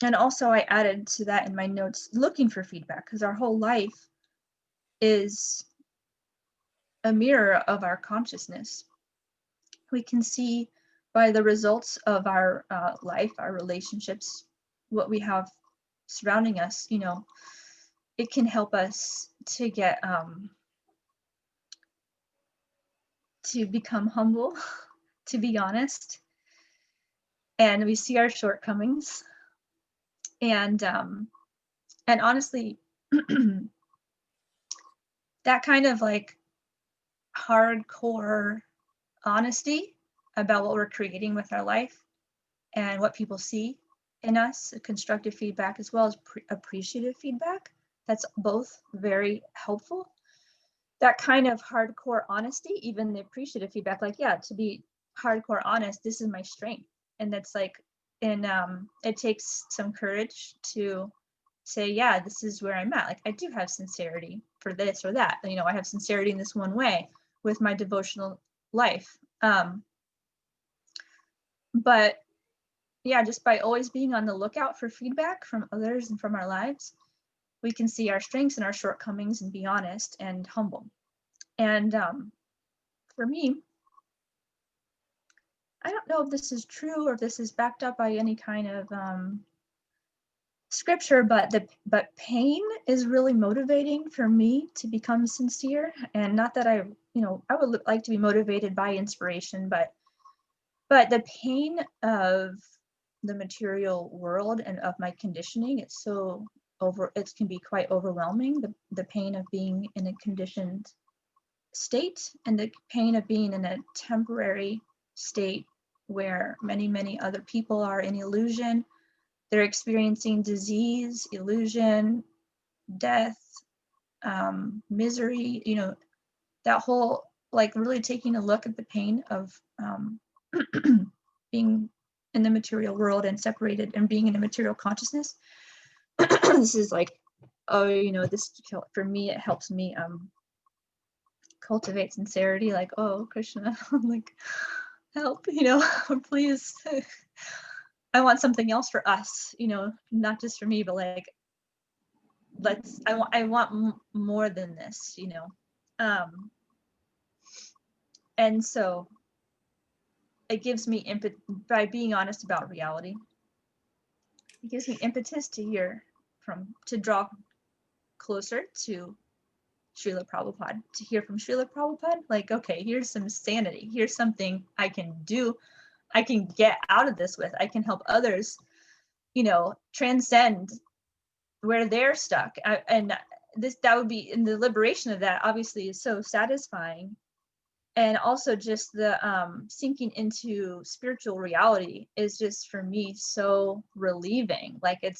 And also I added to that in my notes, looking for feedback, because our whole life is a mirror of our consciousness. We can see by the results of our life, our relationships, what we have surrounding us, you know, it can help us to get, to become humble, to be honest, and we see our shortcomings. And honestly, that kind of like hardcore honesty about what we're creating with our life and what people see in us, constructive feedback as well as appreciative feedback, that's both very helpful. That kind of hardcore honesty, even the appreciative feedback, like, yeah, to be hardcore honest, this is my strength. And that's like, and it takes some courage to say, yeah, this is where I'm at. Like, I do have sincerity for this or that. You know, I have sincerity in this one way with my devotional life. But yeah, just by always being on the lookout for feedback from others and from our lives, we can see our strengths and our shortcomings and be honest and humble. And for me, I don't know if this is true or if this is backed up by any kind of scripture, but pain is really motivating for me to become sincere. And not that I would like to be motivated by inspiration, but the pain of the material world and of my conditioning, it can be quite overwhelming. The pain of being in a conditioned state and the pain of being in a temporary state where many other people are in illusion. They're experiencing disease, illusion, death, misery, you know, that whole, like, really taking a look at the pain of being in the material world and separated and being in a material consciousness. This is like oh, this for me, it helps me cultivate sincerity. Like, oh, Krishna, like, help, please. I want something else for us, not just for me, but like, I want more than this, and so it gives me by being honest about reality. It gives me impetus to draw closer to Srila Prabhupada, to hear from Srila Prabhupada. Like, okay, here's some sanity. Here's something I can do. I can get out of this with. I can help others, transcend where they're stuck. And that would be, in the liberation of that, obviously, is so satisfying. And also just the sinking into spiritual reality is just, for me, so relieving. Like it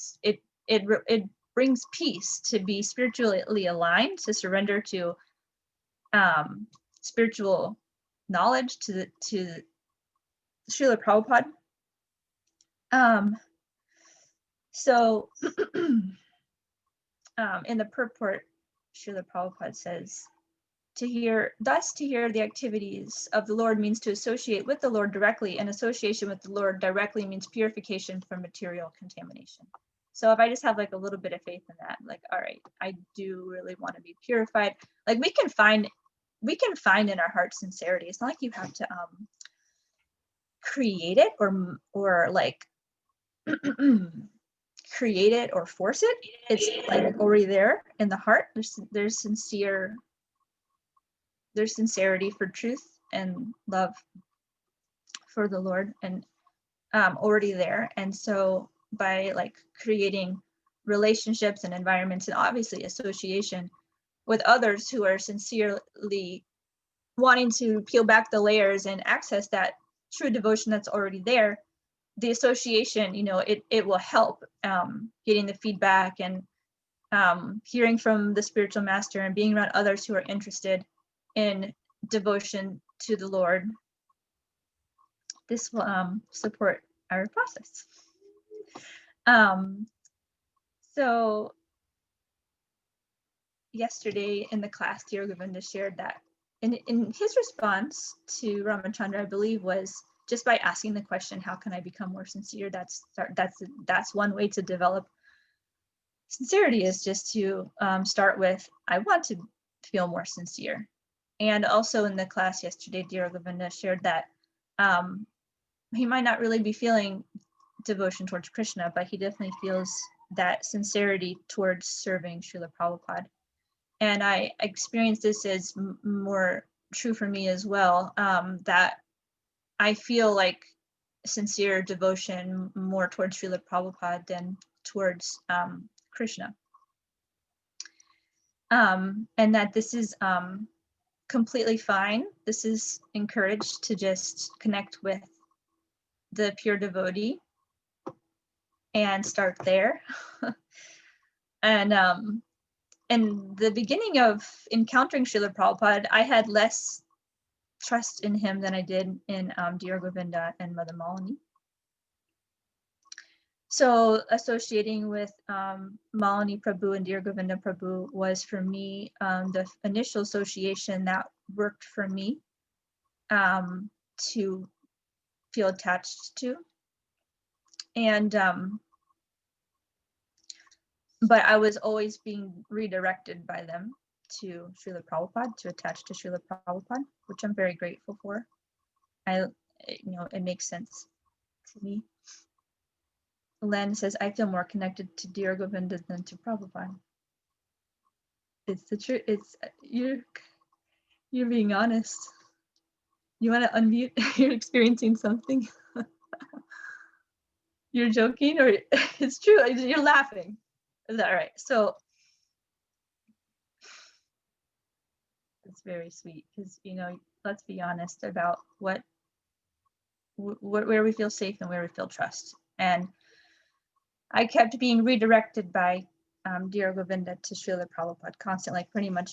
brings peace to be spiritually aligned, to surrender to spiritual knowledge, to Srila Prabhupada. So in the purport, Srila Prabhupada says, to hear the activities of the Lord means to associate with the Lord directly, and association with the Lord directly means purification from material contamination. So if I just have like a little bit of faith in that, like, all right, I do really want to be purified. Like we can find in our heart sincerity. It's not like you have to create it or like create it or force it. It's like already there in the heart. There's sincerity for truth and love for the Lord, and already there. And so by like creating relationships and environments, and obviously association with others who are sincerely wanting to peel back the layers and access that true devotion that's already there, the association, it will help getting the feedback and hearing from the spiritual master and being around others who are interested in devotion to the Lord. This will support our process. So yesterday in the class, Dear Govinda shared that in his response to Ramachandra, I believe, was just by asking the question, how can I become more sincere? That's one way to develop sincerity, is just to start with, I want to feel more sincere. And also in the class yesterday, Dear Govinda shared that he might not really be feeling devotion towards Krishna, but he definitely feels that sincerity towards serving Srila Prabhupada. And I experienced this as more true for me as well, that I feel like sincere devotion more towards Srila Prabhupada than towards Krishna. And that this is completely fine. This is encouraged to just connect with the pure devotee and start there. And in the beginning of encountering Srila Prabhupada, I had less trust in him than I did in Dear Govinda and Mother Malini. So associating with Malini Prabhu and Dear Govinda Prabhu was, for me, the initial association that worked for me to feel attached to. And but I was always being redirected by them to Srila Prabhupada, to attach to Srila Prabhupada, which I'm very grateful for. It makes sense to me. Len says, I feel more connected to Dear Govinda than to Prabhupada. It's the truth. You're being honest. You want to unmute? You're experiencing something. You're joking, or it's true? You're laughing. Is that right? So it's very sweet, because let's be honest about where we feel safe and where we feel trust. And I kept being redirected by Dear Govinda to Srila Prabhupada constantly. Like pretty much,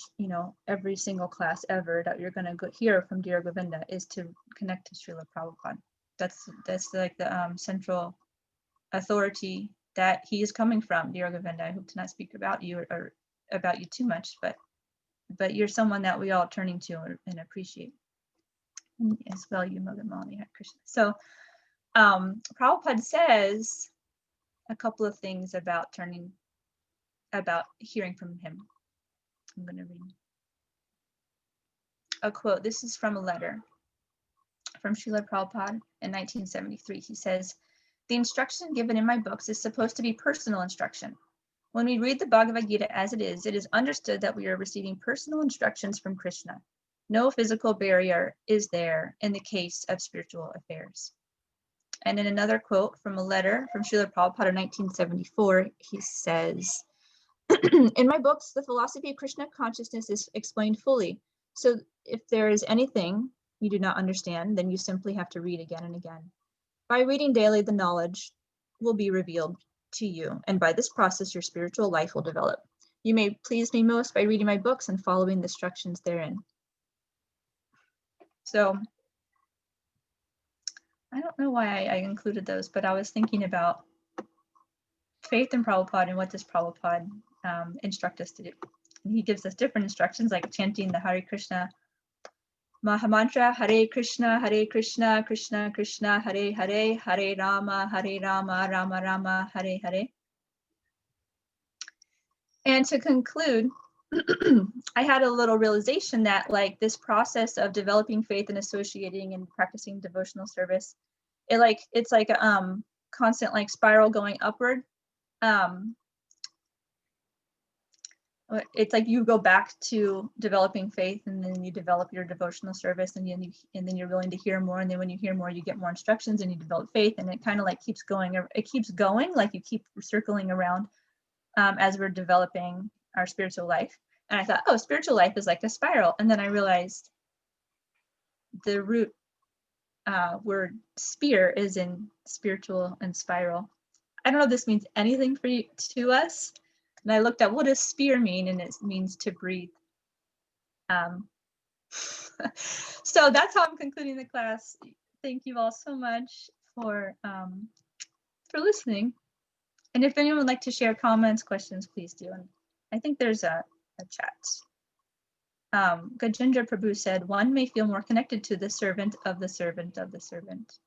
every single class ever that you're going to hear from Dear Govinda is to connect to Srila Prabhupada. That's like the central authority that he is coming from. Dear Govinda, I hope to not speak about you or about you too much, but you're someone that we all turning to and appreciate. As well, you Mother Malini, Hare Krishna. So Prabhupada says a couple of things about hearing from him. I'm going to read a quote. This is from a letter from Srila Prabhupada in 1973. He says, "The instruction given in my books is supposed to be personal instruction. When we read the Bhagavad Gita as it is understood that we are receiving personal instructions from Krishna. No physical barrier is there in the case of spiritual affairs." And in another quote from a letter from Srila Prabhupada in 1974, he says, "In my books, the philosophy of Krishna consciousness is explained fully. So if there is anything you do not understand, then you simply have to read again and again. By reading daily, the knowledge will be revealed to you, and by this process, your spiritual life will develop. You may please me most by reading my books and following the instructions therein." So I don't know why I included those, but I was thinking about faith in Prabhupada and what does Prabhupada instruct us to do. And he gives us different instructions, like chanting the Hare Krishna Mahamantra, Hare Krishna, Krishna Krishna, Hare Hare, Hare Rama, Rama Rama, Hare Hare. And to conclude, I had a little realization that like this process of developing faith and associating and practicing devotional service, it's like a constant like spiral going upward. It's like you go back to developing faith, and then you develop your devotional service, and then you're willing to hear more, and then when you hear more, you get more instructions, and you develop faith, and it kind of like keeps going. It keeps going, like you keep circling around as we're developing our spiritual life. And I thought, oh, spiritual life is like a spiral, and then I realized the root word spear is in spiritual and spiral. I don't know if this means anything to us. And I looked at what does spear mean, and it means to breathe. So that's how I'm concluding the class. Thank you all so much for listening. And if anyone would like to share comments, questions, please do. And I think there's a chat. Gajendra Prabhu said, "One may feel more connected to the servant of the servant of the servant."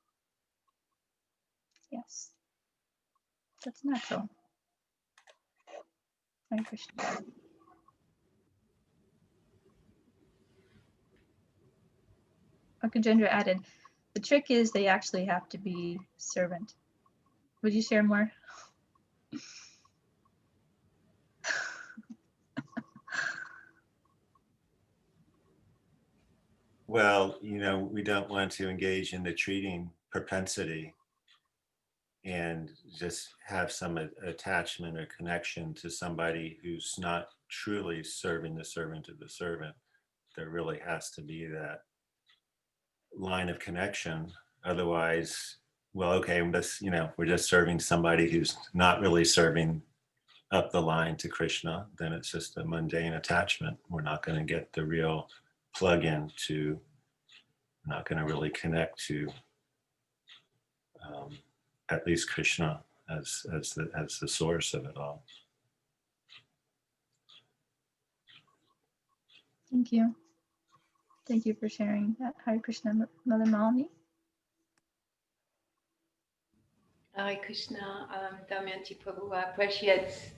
Yes, that's natural. Hare Krishna. Gajendra added, "The trick is they actually have to be servant." Would you share more? Well, we don't want to engage in the treating propensity and just have some attachment or connection to somebody who's not truly serving the servant of the servant. There really has to be that line of connection. Otherwise, well, okay, we're just serving somebody who's not really serving up the line to Krishna. Then it's just a mundane attachment. We're not going to get the real plug-in to, we're not going to really connect to at least Krishna as the source of it all. Thank you. Thank you for sharing that. Hare Krishna, Mother Malini. Hare Krishna, Damayanti Prabhu, I appreciate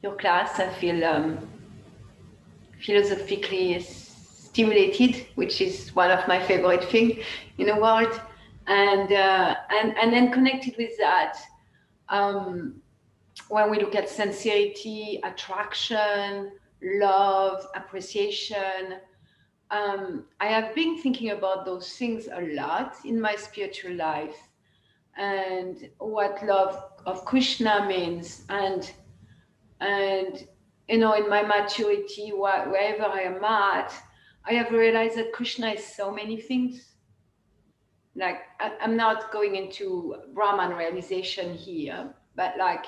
your class. I feel philosophically stimulated, which is one of my favorite things in the world, and then connected with that. When we look at sincerity, attraction, love, appreciation, I have been thinking about those things a lot in my spiritual life, and what love of Krishna means, and in my maturity, wherever I am at, I have realized that Krishna is so many things. Like I'm not going into Brahman realization here, but like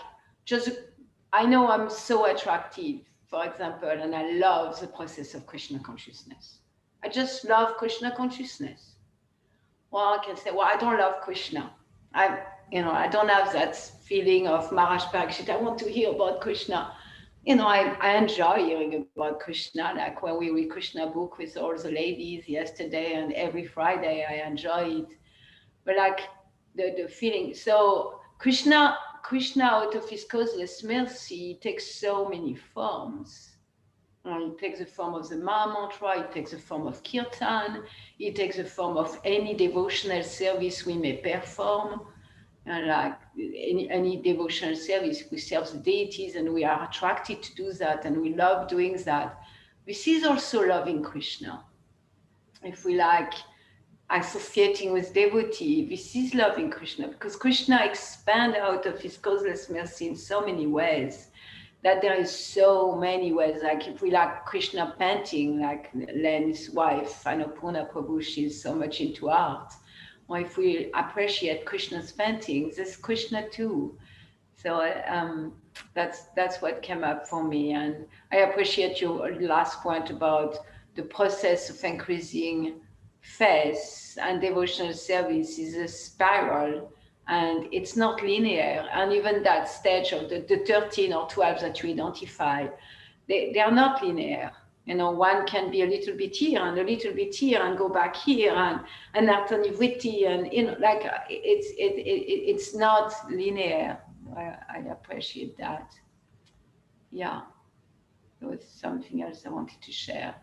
I know I'm so attractive, for example, and I love the process of Krishna consciousness. I just love Krishna consciousness. Well, I can say, well, I don't love Krishna. I don't have that feeling of Maharaj Parikshit, I want to hear about Krishna. I enjoy hearing about Krishna, like when we read Krishna book with all the ladies yesterday, and every Friday I enjoy it. But like the feeling, so Krishna out of his causeless mercy takes so many forms. It takes the form of the Maha Mantra, it takes the form of Kirtan, it takes the form of any devotional service we may perform. And like any devotional service, we serve the deities and we are attracted to do that and we love doing that. This is also loving Krishna. If we like associating with devotee, this is loving Krishna, because Krishna expands out of his causeless mercy in so many ways, that there is so many ways. Like if we like Krishna painting, like Len's wife, Annapurna Prabhu, she's so much into art. Or if we appreciate Krishna's paintings, there's Krishna too. So that's what came up for me. And I appreciate your last point about the process of increasing faith and devotional service is a spiral, and it's not linear. And even that stage of the 13 or 12 that you identify, they are not linear. One can be a little bit here and a little bit here and go back here and alternivity, and like it's not linear. I appreciate that. Yeah, there was something else I wanted to share,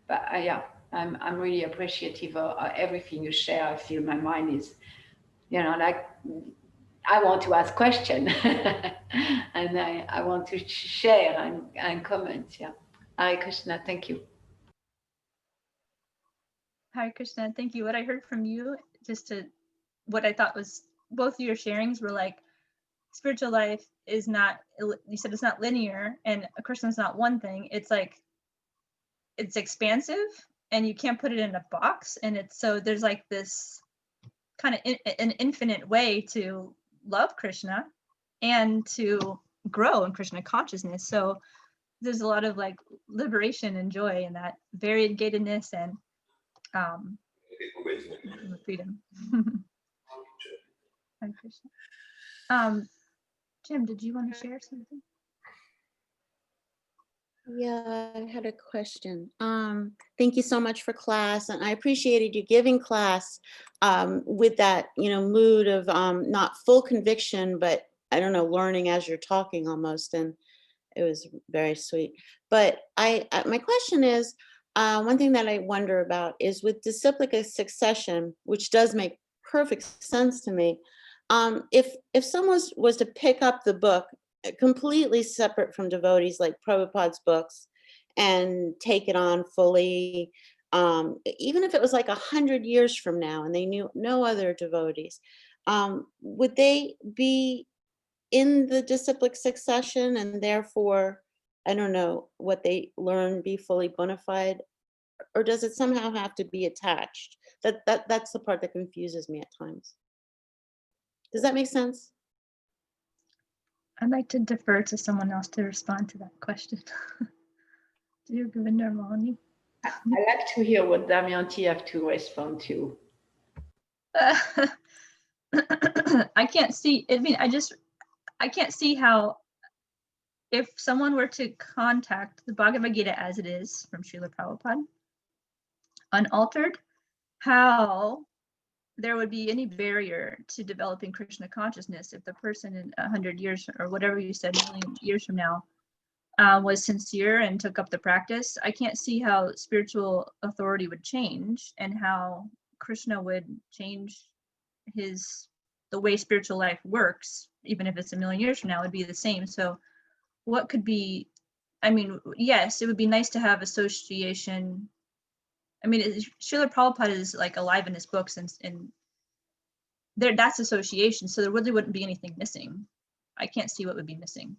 but yeah, I'm really appreciative of everything you share. I feel my mind is, like I want to ask questions and I want to share and comment. Yeah. Hare Krishna, thank you. Hare Krishna, thank you. What I heard from you, what I thought was both of your sharings were like, spiritual life is not, you said it's not linear, and Krishna is not one thing. It's like, it's expansive and you can't put it in a box. And there's like this kind of an infinite way to love Krishna and to grow in Krishna consciousness. So there's a lot of like liberation and joy in that variegatedness and freedom. Hare Krishna. Jim, did you want to share something? Yeah, I had a question. Thank you so much for class, and I appreciated you giving class with that, mood of not full conviction, but I don't know, learning as you're talking almost, and it was very sweet. But my question is, one thing that I wonder about is with disciplic succession, which does make perfect sense to me. If someone was to pick up the book completely separate from devotees, like Prabhupada's books, and take it on fully, even if it was like 100 years from now and they knew no other devotees, would they be in the disciplic succession and therefore, I don't know, what they learn be fully bona fide, or does it somehow have to be attached? That's the part that confuses me at times. Does that make sense? I'd like to defer to someone else to respond to that question. Dear Govinda Ramani. I like to hear what Damayanti have to respond to. I can't see, I can't see how, if someone were to contact the Bhagavad Gita as it is from Srila Prabhupada, unaltered, how there would be any barrier to developing Krishna consciousness if the person in 100 years, or whatever you said, a million years from now, was sincere and took up the practice. I can't see how spiritual authority would change and how Krishna would change the way spiritual life works, even if it's a million years from now, it would be the same. So what could be, yes, it would be nice to have association. Srila Prabhupada is like alive in his books, and that's association. So there really wouldn't be anything missing. I can't see what would be missing.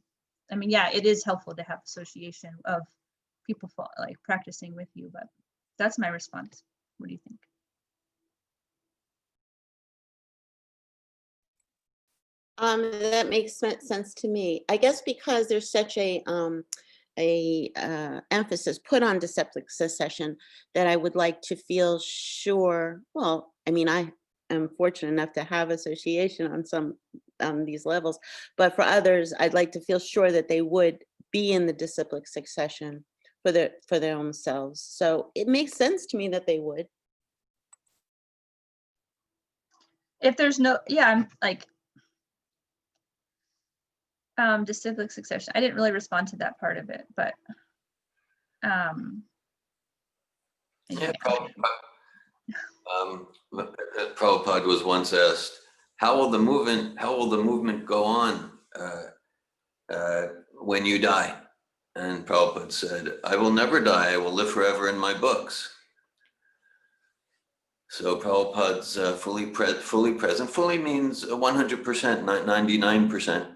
Yeah, it is helpful to have association of people like practicing with you, but that's my response. What do you think? That makes sense to me. I guess because there's such a emphasis put on disciplic succession that I would like to feel sure. Well, I am fortunate enough to have association on some these levels, but for others, I'd like to feel sure that they would be in the disciplic succession for their own selves. So it makes sense to me that they would. If there's no, yeah, I'm like, disciplic succession. I didn't really respond to that part of it, but Yeah, Prabhupada was once asked, how will the movement go on when you die? And Prabhupada said, I will never die, I will live forever in my books. So Prabhupada's fully present. Fully means 100%, not 99%.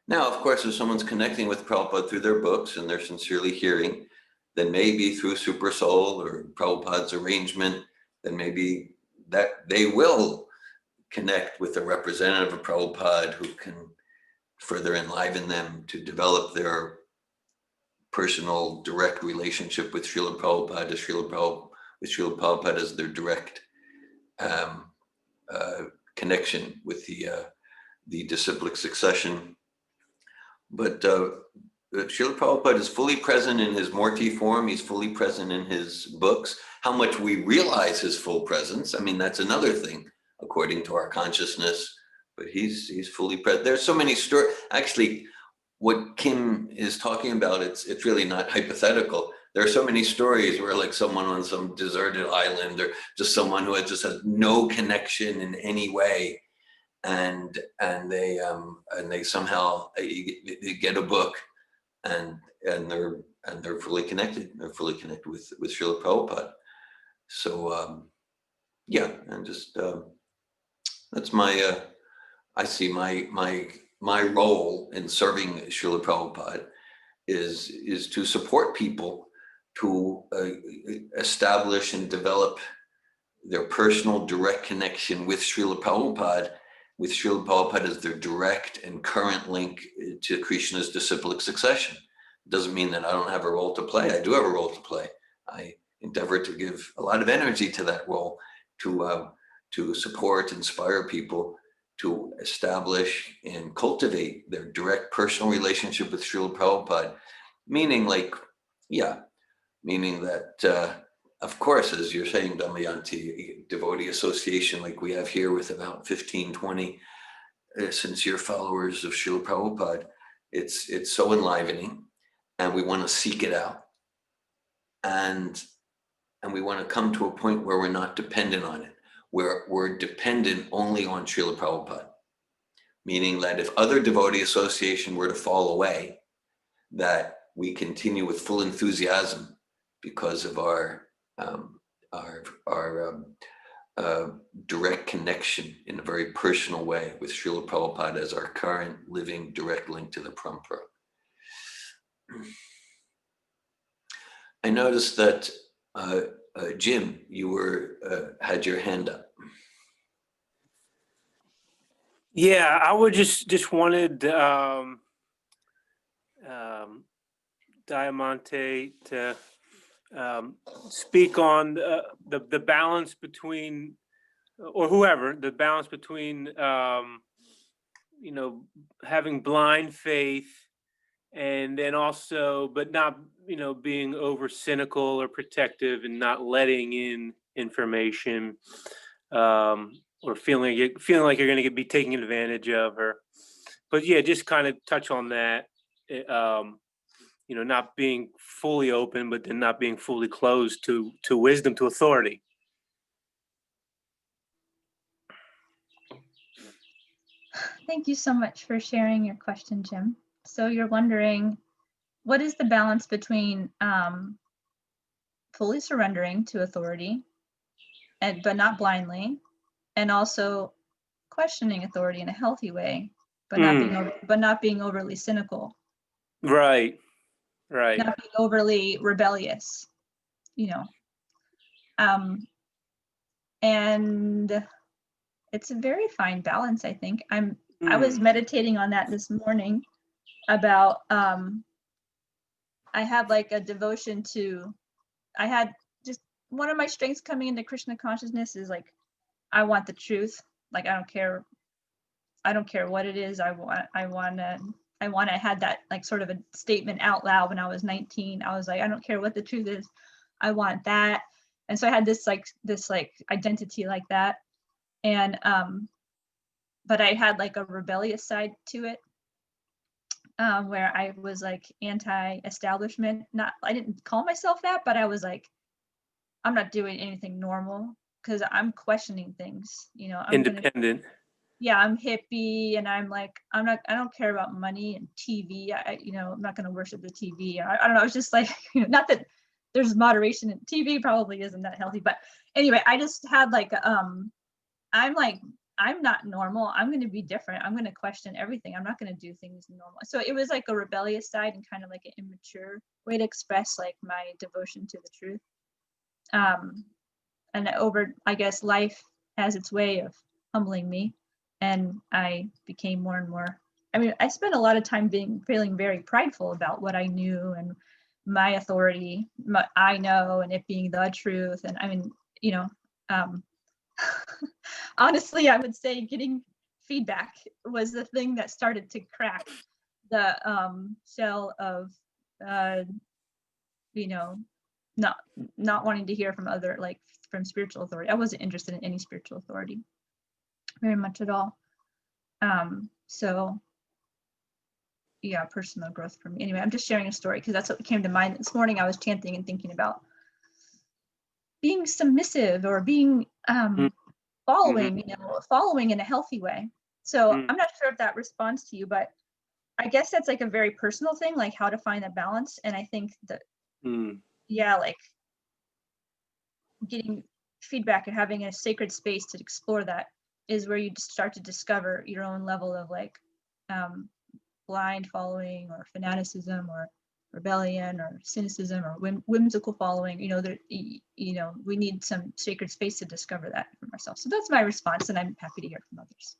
Now, of course, if someone's connecting with Prabhupada through their books and they're sincerely hearing, then maybe through Super Soul or Prabhupada's arrangement, then maybe that they will connect with a representative of Prabhupada who can further enliven them to develop their personal direct relationship with Srila Prabhupada, with Srila Prabhupada as their direct connection with the disciplic succession. But Srila Prabhupada is fully present in his Murti form. He's fully present in his books. How much we realize his full presence, I mean, that's another thing according to our consciousness. But he's fully present. There's so many stories. Actually, what Kim is talking about, it's really not hypothetical. There are so many stories where like someone on some deserted island or just someone who just has no connection in any way, and they somehow they get a book and they're fully connected. They're fully connected with Srila Prabhupada. So yeah, and just that's my I see my role in serving Srila Prabhupada is to support people to establish and develop their personal direct connection with Srila Prabhupada as their direct and current link to Krishna's disciplic succession. It doesn't mean that I don't have a role to play. I do have a role to play. I endeavor to give a lot of energy to that role to support, inspire people to establish and cultivate their direct personal relationship with Srila Prabhupada. Meaning that, of course, as you're saying, Damayanti, devotee association like we have here with about 15, 20 sincere followers of Srila Prabhupada, it's so enlivening, and we want to seek it out. And we want to come to a point where we're not dependent on it, where we're dependent only on Srila Prabhupada. Meaning that if other devotee association were to fall away, that we continue with full enthusiasm because of our direct connection in a very personal way with Srila Prabhupada as our current living direct link to the Parampara. I noticed that Jim, you had your hand up. Yeah, I would just wanted Damayanti to speak on the balance between, or whoever, the balance between having blind faith and then also, but not being over cynical or protective and not letting in information, or feeling like you're going to be taken advantage of, but yeah, just kind of touch on that. Not being fully open, but then not being fully closed to wisdom, to authority. Thank you so much for sharing your question, Jim. So you're wondering, what is the balance between fully surrendering to authority, but not blindly, and also questioning authority in a healthy way, but not being overly cynical. Right. Not being overly rebellious, and it's a very fine balance, I think. I was meditating on that this morning about I had like a devotion to, I had just one of my strengths coming into Krishna consciousness is like I want the truth. Like, I don't care what it is. I had that like sort of a statement out loud when I was 19. I was like, I don't care what the truth is. I want that. And so I had this identity like that. And, but I had like a rebellious side to it, where I was like anti-establishment. I didn't call myself that, but I was like, I'm not doing anything normal because I'm questioning things, I'm Independent. I'm hippie, and I'm like, I don't care about money and TV. I'm not going to worship the TV. I don't know. It's just like, not that there's moderation in TV, probably isn't that healthy, but anyway, I just had like, I'm like, I'm not normal. I'm going to be different. I'm going to question everything. I'm not going to do things normal. So it was like a rebellious side and kind of like an immature way to express like my devotion to the truth. And over, I guess, life has its way of humbling me, and I became more and more. I mean, I spent a lot of time feeling very prideful about what I knew and my authority, I know, and it being the truth. And I mean, honestly, I would say getting feedback was the thing that started to crack the shell of, not wanting to hear from from spiritual authority. I wasn't interested in any spiritual authority very much at all. So yeah, personal growth for me. Anyway, I'm just sharing a story because that's what came to mind this morning. I was chanting and thinking about being submissive or being following in a healthy way. So I'm not sure if that responds to you, but I guess that's like a very personal thing, like how to find that balance. And I think that, like getting feedback and having a sacred space to explore that is where you start to discover your own level of like blind following or fanaticism or rebellion or cynicism or whimsical following. We need some sacred space to discover that for ourselves. So that's my response, and I'm happy to hear from others.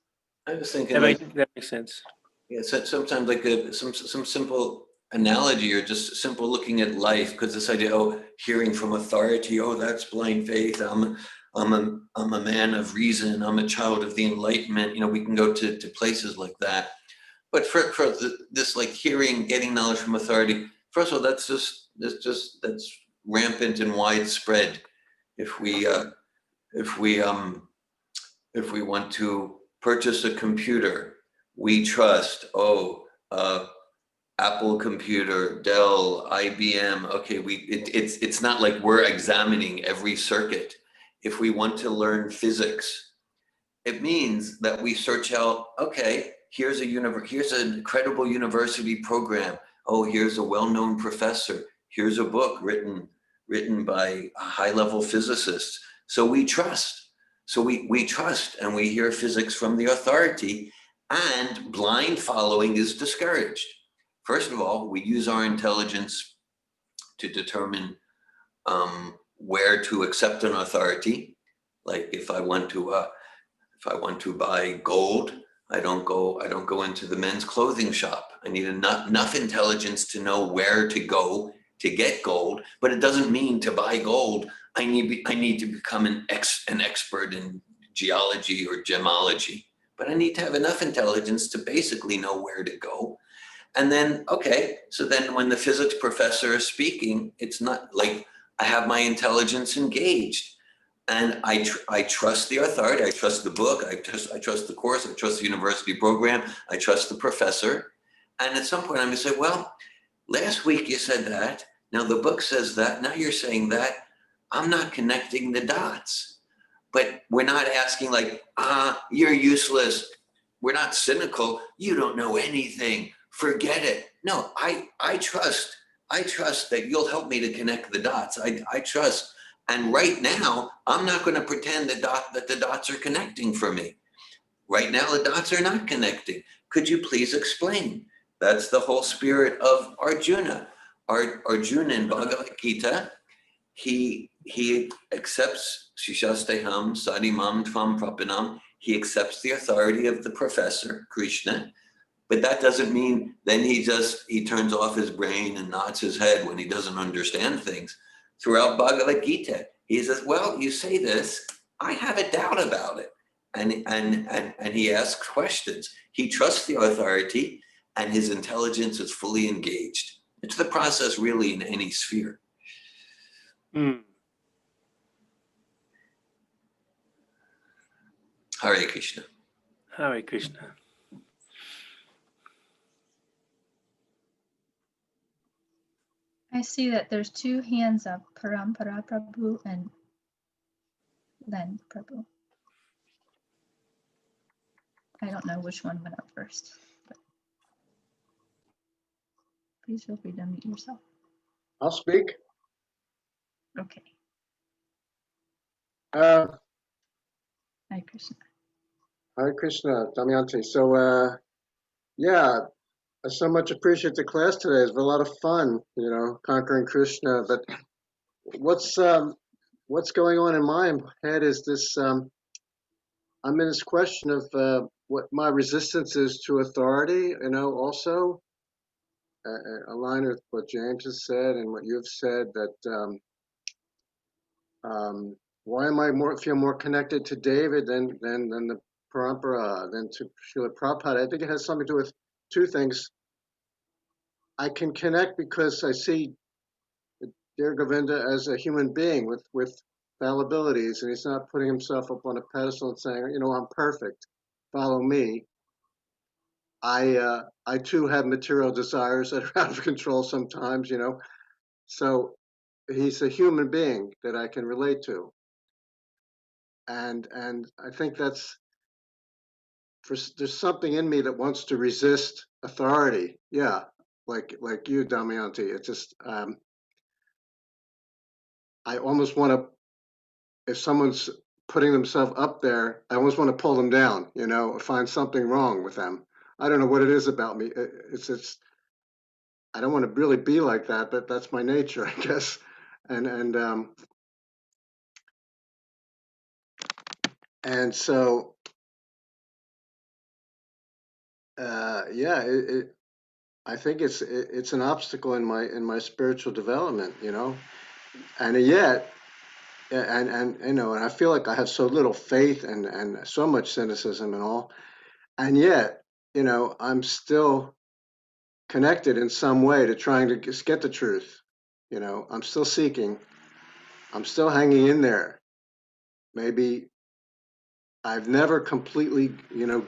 I was thinking That makes sense. Yeah, so sometimes like some simple analogy or just simple looking at life, because this idea, hearing from authority, that's blind faith. I'm a man of reason. I'm a child of the Enlightenment. We can go to places like that. But for this like hearing, getting knowledge from authority, first of all, that's rampant and widespread. If we want to purchase a computer, we trust, Apple computer, Dell, IBM. Okay, it's not like we're examining every circuit. If we want to learn physics, it means that we search out, okay, here's an incredible university program. Here's a well-known professor. Here's a book written by high-level physicists. So we trust. So we trust, and we hear physics from the authority, and blind following is discouraged. First of all, we use our intelligence to determine where to accept an authority. Like if I want to buy gold, I don't go into the men's clothing shop. I need enough intelligence to know where to go to get gold, but it doesn't mean to buy gold I need to become an expert in geology or gemology, but I need to have enough intelligence to basically know where to go. And then, so then when the physics professor is speaking, it's not like I have my intelligence engaged, and I trust the authority, I trust the book, I trust the course, I trust the university program, I trust the professor. And at some point I'm gonna say, well, last week you said that, now the book says that, now you're saying that. I'm not connecting the dots. But we're not asking like, you're useless. We're not cynical. You don't know anything. Forget it. No, I trust that you'll help me to connect the dots. I trust. And right now, I'm not going to pretend that the dots are connecting for me. Right now, the dots are not connecting. Could you please explain? That's the whole spirit of Arjuna. Arjuna in Bhagavad Gita, he accepts Shishasteham Sadimam Tvam Prapanam. He accepts the authority of the professor, Krishna, but that doesn't mean then he turns off his brain and nods his head when he doesn't understand things. Throughout Bhagavad Gita, he says, well, you say this, I have a doubt about it. And he asks questions. He trusts the authority, and his intelligence is fully engaged. It's the process really in any sphere. Mm. Hare Krishna. Hare Krishna. I see that there's 2 hands up, Parampara Prabhu and Len Prabhu. I don't know which one went up first. But please feel free to unmute yourself. I'll speak. Okay. Uh, Hare Krishna. Hare Krishna, Damayanti. So, yeah, I so much appreciate the class today. It's been a lot of fun, conquering Krishna. But what's going on in my head is this, I'm in this question of what my resistance is to authority, also aligned with what James has said and what you've said, that why am I feel more connected to David than the Parampara, than to Srila Prabhupada? I think it has something to do with 2 things. I can connect because I see Dear Govinda as a human being with fallibilities, and he's not putting himself up on a pedestal and saying, I'm perfect, follow me. I too have material desires that are out of control sometimes, So he's a human being that I can relate to. And I think there's something in me that wants to resist authority. Yeah, like you, Damayanti. It's just I almost want to, if someone's putting themselves up there, I almost want to pull them down. Find something wrong with them. I don't know what it is about me. It's I don't want to really be like that, but that's my nature, I guess. And so yeah, I think it's an obstacle in my spiritual development, and yet, and I feel like I have so little faith and so much cynicism and all, and yet, I'm still connected in some way to trying to get the truth. I'm still seeking. I'm still hanging in there. Maybe I've never completely,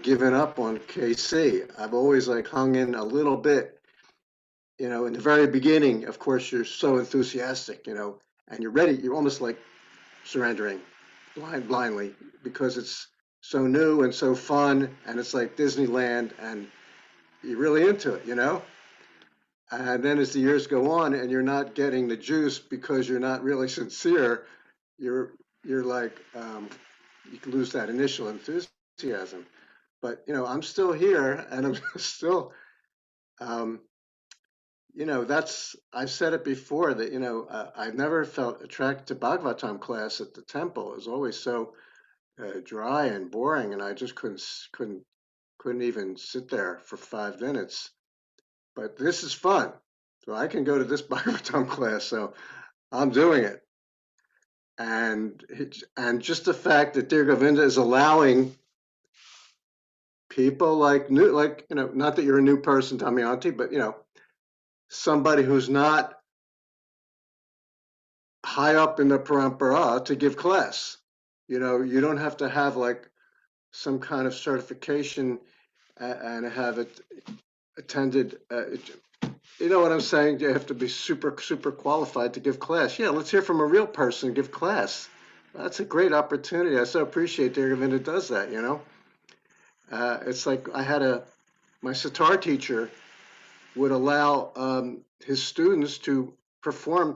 given up on KC. I've always hung in a little bit. In the very beginning, of course, you're so enthusiastic, and you're ready. You're almost like surrendering blindly because it's so new and so fun, and it's like Disneyland, and you're really into it, And then as the years go on, and you're not getting the juice because you're not really sincere, you're like you can lose that initial enthusiasm. But I'm still here, and I'm still. I've said it before that, I've never felt attracted to Bhagavatam class at the temple. It was always so dry and boring, and I just couldn't even sit there for 5 minutes. But this is fun. So I can go to this Bhagavatam class, so I'm doing it. And just the fact that Dear Govinda is allowing people not that you're a new person, Damayanti, but somebody who's not high up in the parampara to give class. You don't have to have some kind of certification and have it attended. You know what I'm saying? You have to be super qualified to give class. Yeah, let's hear from a real person give class. That's a great opportunity. I so appreciate Dear Govinda does that. It's like I had my sitar teacher would allow his students to perform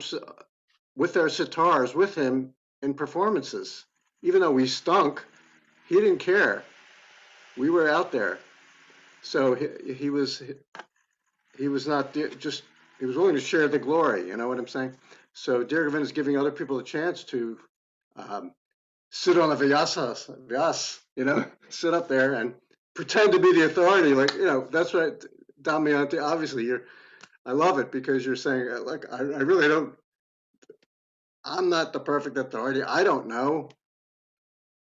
with their sitars with him in performances. Even though we stunk, he didn't care. We were out there. So he was not just, he was willing to share the glory, you know what I'm saying? So Dear Govinda is giving other people a chance to sit on a vyas, sit up there and pretend to be the authority. That's right, Damayanti, obviously I love it because you're saying, I really don't, I'm not the perfect authority. I don't know.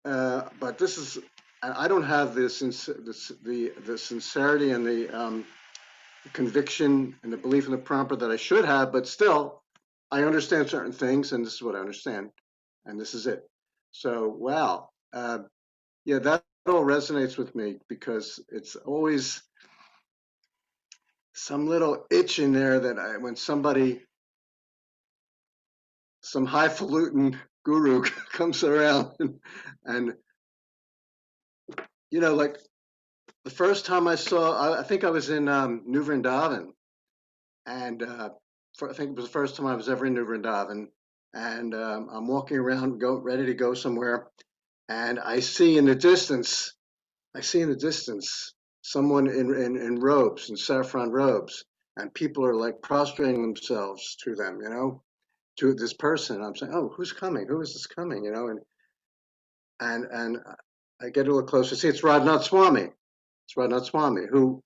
but this is, I don't have the sincerity and the conviction and the belief in the Prabhupada that I should have, but still, I understand certain things, and this is what I understand, and this is it. So, wow, yeah, that all resonates with me because it's always some little itch in there that when somebody, some highfalutin guru comes around and you know, like the first time I saw, I think I was in New Vrindavan, and I think it was the first time I was ever in New Vrindavan, and I'm walking around, ready to go somewhere, and I see in the distance, someone in robes, in saffron robes, and people are like prostrating themselves to them, you know, to this person. I'm saying, oh, who's coming? Who is this coming? You know, and I get a little closer. See, it's Radhanath Swami. It's Radhanath Swami, who,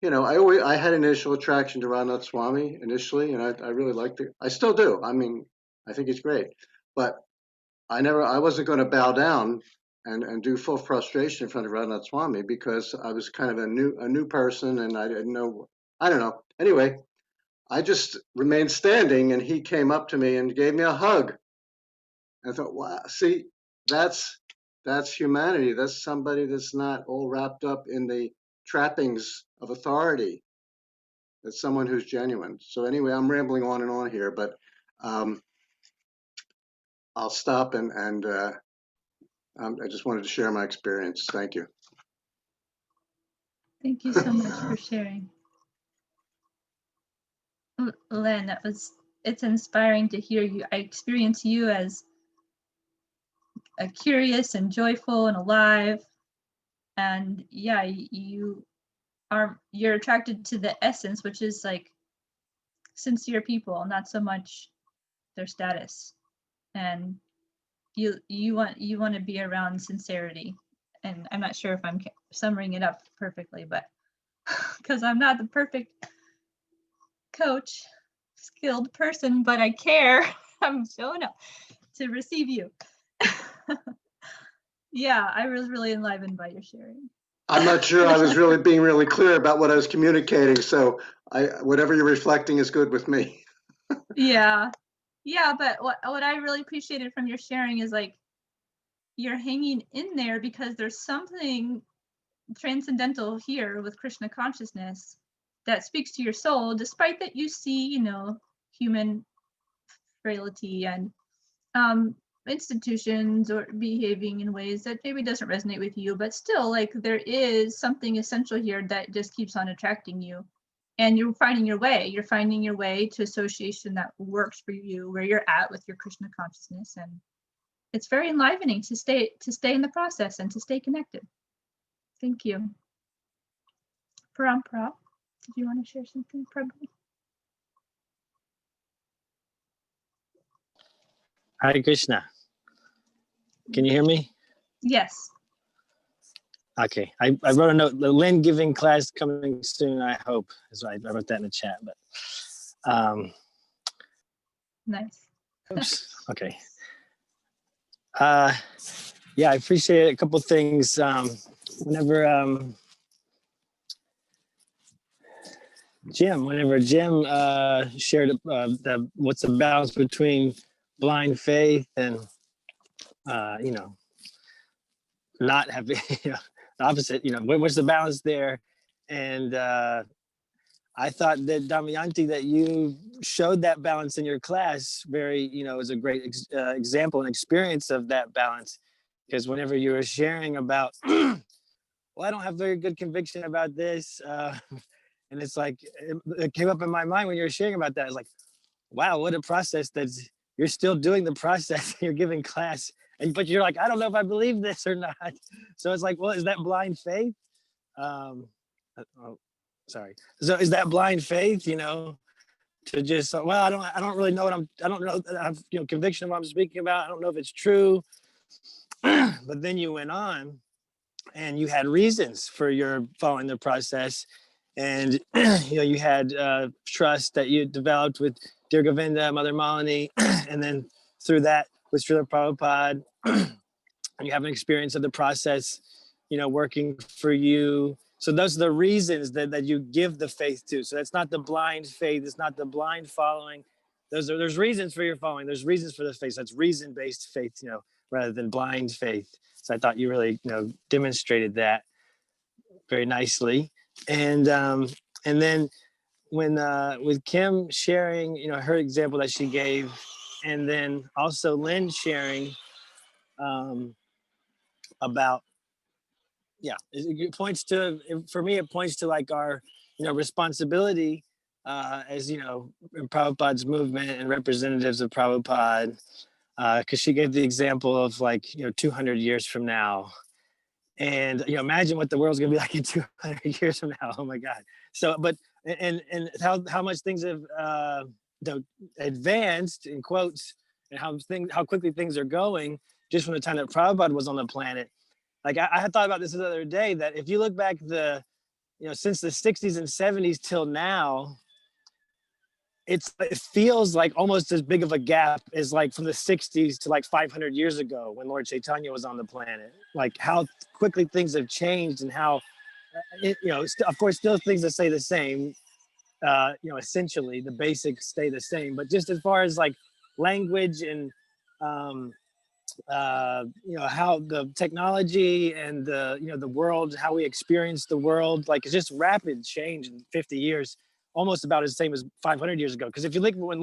you know, I had initial attraction to Radhanath Swami initially, and I really liked it. I still do. I mean, I think he's great, but I wasn't going to bow down and do full prostration in front of Radhanath Swami because I was kind of a new person and I didn't know. I don't know. Anyway, I just remained standing, and he came up to me and gave me a hug. I thought, wow, see, that's humanity. That's somebody that's not all wrapped up in the trappings of authority. That's someone who's genuine. So anyway, I'm rambling on and on here, but I'll stop and I just wanted to share my experience. Thank you. Thank you so much for sharing. Len, it's inspiring to hear you. I experience you as a curious and joyful and alive. And yeah, you're attracted to the essence, which is like sincere people, not so much their status. And you want to be around sincerity. And I'm not sure if I'm summing it up perfectly, but because I'm not the perfect coach, skilled person, but I care. I'm showing up to receive you. Yeah, I was really enlivened by your sharing. I'm not sure I was really being really clear about what I was communicating, so whatever you're reflecting is good with me. Yeah, but what I really appreciated from your sharing is like you're hanging in there because there's something transcendental here with Krishna consciousness that speaks to your soul, despite that you see, you know, human frailty and institutions or behaving in ways that maybe doesn't resonate with you, but still, like, there is something essential here that just keeps on attracting you, and you're finding your way to association that works for you, where you're at with your Krishna consciousness. And it's very enlivening to stay in the process and to stay connected. Thank you. Parampara, did you want to share something, Prabhu? Hare Krishna. Can you hear me? Yes. Okay. I wrote a note. The Lynn giving class coming soon, I hope. So I wrote that in the chat. But Nice. oops. Okay. Yeah, I appreciate a couple things. Whenever Jim shared what's the balance between blind faith and not having the opposite, what's the balance there? And I thought that Damayanti, that you showed that balance in your class very, is a great example and experience of that balance. Because whenever you were sharing about, well, I don't have very good conviction about this. And it's like, it came up in my mind when you were sharing about that. It's like, wow, what a process you're still doing the process. You're giving class, but you're like, I don't know if I believe this or not. So it's like, well, is that blind faith? Sorry. So is that blind faith, to just, well, I don't really know I don't know, I have, conviction of what I'm speaking about. I don't know if it's true. But then you went on and you had reasons for your following the process. And, you had trust that you developed with Dear Govinda, Mother Malini, and then through that with Srila Prabhupada. and you have an experience of the process, working for you. So those are the reasons that you give the faith to. So that's not the blind faith. It's not the blind following. There's reasons for your following. There's reasons for the faith. That's reason-based faith, rather than blind faith. So I thought you really, demonstrated that very nicely. And then when with Kim sharing, her example that she gave, and then also Lynn sharing about, it points to, for me, it points to like our, responsibility as, in Prabhupada's movement and representatives of Prabhupada, because she gave the example of like, 200 years from now. And, imagine what the world's gonna be like in 200 years from now. Oh my God. So, but, and how much things have advanced, in quotes, and how quickly things are going just from the time that Prabhupada was on the planet. Like I had thought about this the other day, that if you look back since the 60s and 70s till now, it feels like almost as big of a gap as like from the 60s to like 500 years ago when Lord Chaitanya was on the planet. Like how quickly things have changed, and how, of course, still things that stay the same, essentially the basics stay the same. But just as far as like language and, how the technology and the world, how we experience the world, like it's just rapid change in 50 years, almost about as same as 500 years ago. Because if you look when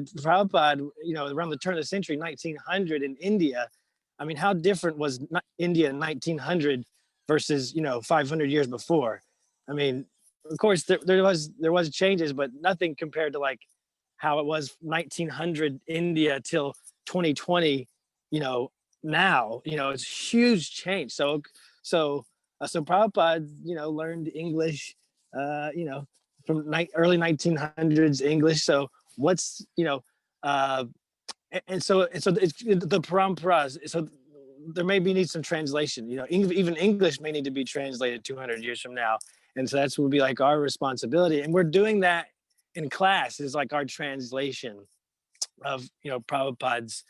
Prabhupada, around the turn of the century, 1900 in India, I mean, how different was India in 1900 versus 500 years before? I mean, of course there was changes, but nothing compared to like how it was 1900 India till 2020. Now, it's huge change. So Prabhupada, learned English, from early 1900s English. So what's, and so it's the paramparas. So there may need some translation, even English may need to be translated 200 years from now. And so that's would be like our responsibility. And we're doing that in class, is like our translation of, Prabhupada's,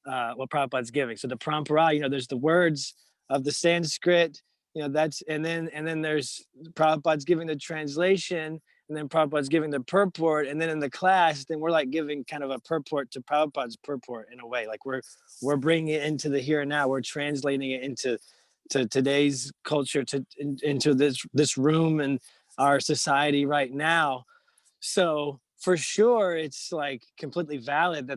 what Prabhupada's giving. So the parampara, there's the words of the Sanskrit, and then there's Prabhupada's giving the translation, and then Prabhupada's giving the purport, and then in the class, then we're like giving kind of a purport to Prabhupada's purport in a way. Like we're bringing it into the here and now. We're translating it into today's culture, into this room and our society right now. So for sure, it's like completely valid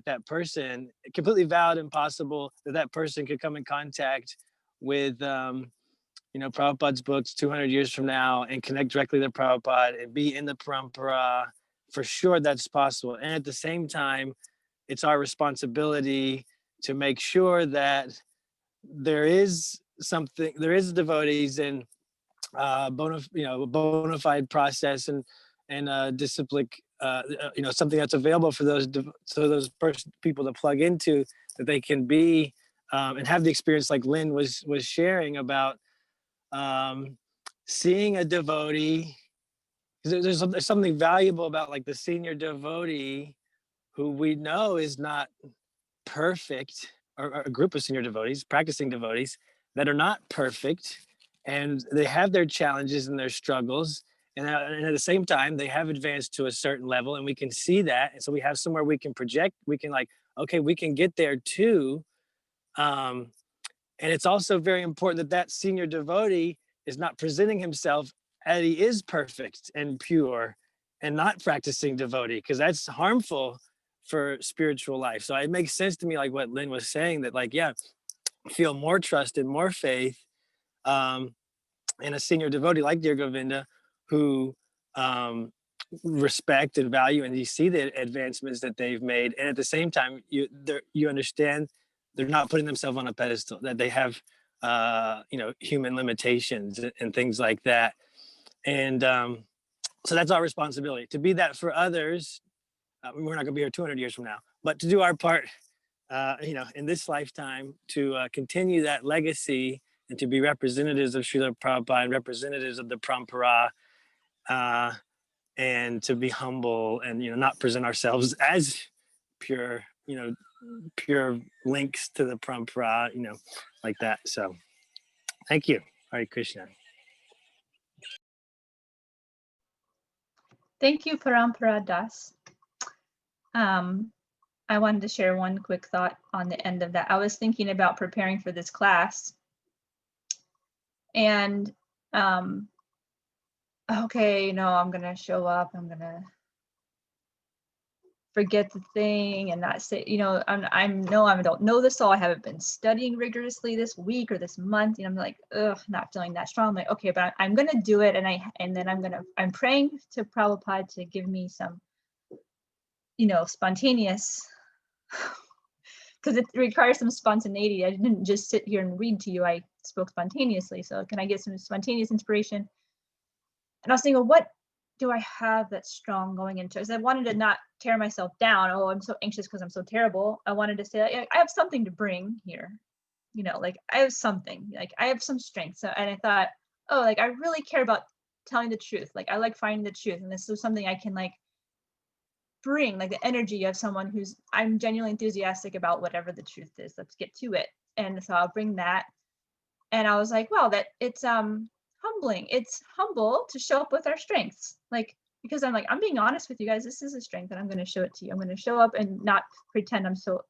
completely valid and possible that person could come in contact with, Prabhupada's books 200 years from now and connect directly to Prabhupada and be in the parampara. For sure, that's possible. And at the same time, it's our responsibility to make sure that there is devotees and bona fide process and discipline, something that's available for those people to plug into, that they can be and have the experience like Lynn was sharing about, seeing a devotee. There's something valuable about like the senior devotee who we know is not perfect, or a group of senior devotees, practicing devotees that are not perfect, and they have their challenges and their struggles. And at the same time, they have advanced to a certain level, and we can see that. And so we have somewhere we can project. We can like, okay, we can get there too. And it's also very important that senior devotee is not presenting himself as he is perfect and pure and not practicing devotee, because that's harmful for spiritual life. So it makes sense to me, like what Lynn was saying, that like, feel more trust and more faith in a senior devotee like Dear Govinda, who respect and value, and you see the advancements that they've made. And at the same time, you understand they're not putting themselves on a pedestal, that they have, human limitations and things like that. And so that's our responsibility, to be that for others. We're not gonna be here 200 years from now, but to do our part, in this lifetime, to continue that legacy and to be representatives of Srila Prabhupada and representatives of the parampara, and to be humble and, not present ourselves as pure, pure links to the parampara, you know, like that. So thank you. Hare Krishna. Thank you, Parampara Das. I wanted to share one quick thought on the end of that. I was thinking about preparing for this class, and okay, you know, I'm gonna show up, I'm gonna forget the thing and not say, you know, I don't know this, so I haven't been studying rigorously this week or this month, and I'm like, ugh, not feeling that strong. I'm like, okay, but I'm gonna do it, and then I'm praying to Prabhupada to give me some, you know, spontaneous, because it requires some spontaneity. I didn't just sit here and read to you, I spoke spontaneously. So can I get some spontaneous inspiration? And I was thinking, what do I have that's strong going into it? Because I wanted to not tear myself down. Oh, I'm so anxious because I'm so terrible. I wanted to say, I have something to bring here. You know, like I have something, like I have some strength. So, and I thought, oh, like I really care about telling the truth. Like I like finding the truth. And this is something I can like bring, like the energy of someone who's, I'm genuinely enthusiastic about whatever the truth is. Let's get to it. And so I'll bring that. And I was like, wow, that it's humbling. It's humble to show up with our strengths. Like, because I'm like, I'm being honest with you guys. This is a strength and I'm going to show it to you. I'm going to show up and not pretend I'm so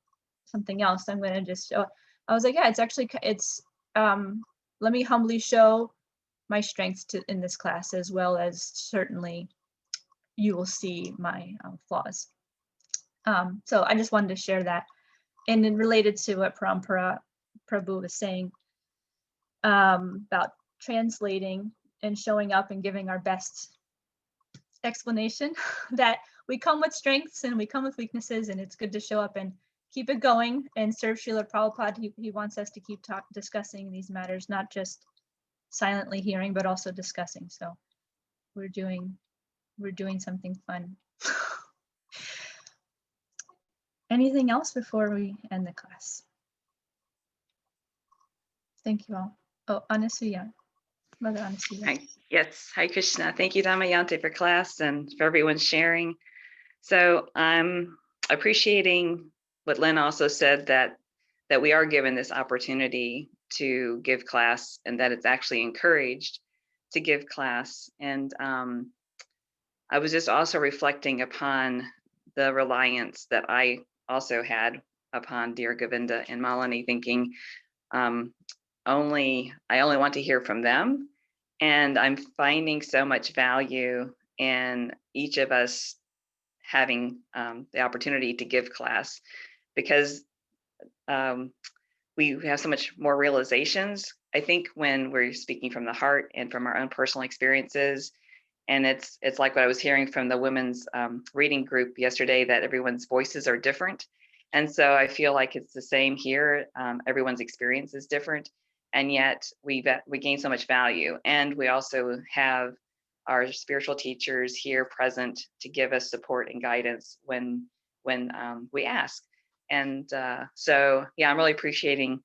something else. I'm going to just show. I was like, yeah, it's let me humbly show my strengths in this class, as well as certainly you will see my flaws. So I just wanted to share that. And then related to what Parampara Prabhu was saying about translating and showing up and giving our best explanation, that we come with strengths and we come with weaknesses, and it's good to show up and keep it going and serve Srila Prabhupada. He wants us to keep discussing these matters, not just silently hearing, but also discussing. So we're doing something fun. Anything else before we end the class? Thank you all. Oh, Anasuya, Mother Anasuya. Hi. Yes, Hi Krishna. Thank you, Damayanti, for class and for everyone sharing. So I'm appreciating what Lynn also said, that we are given this opportunity to give class, and that it's actually encouraged to give class. And I was just also reflecting upon the reliance that I also had upon dear Govinda and Malini, thinking I only want to hear from them. And I'm finding so much value in each of us having the opportunity to give class, because we have so much more realizations, I think, when we're speaking from the heart and from our own personal experiences. And it's like what I was hearing from the women's reading group yesterday, that everyone's voices are different. And so I feel like it's the same here. Everyone's experience is different, and yet we gain so much value. And we also have our spiritual teachers here present to give us support and guidance when we ask. And so, yeah, I'm really appreciating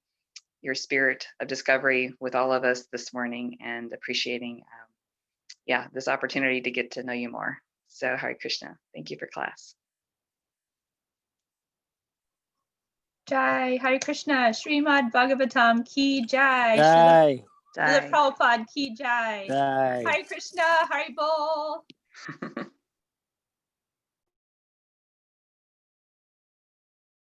your spirit of discovery with all of us this morning, and appreciating, this opportunity to get to know you more. So Hare Krishna, thank you for class. Jai, Hare Krishna, Srimad Bhagavatam ki jai. Jai. Srila Prabhupada ki jai. Jai. Hare Krishna, Hare Bol.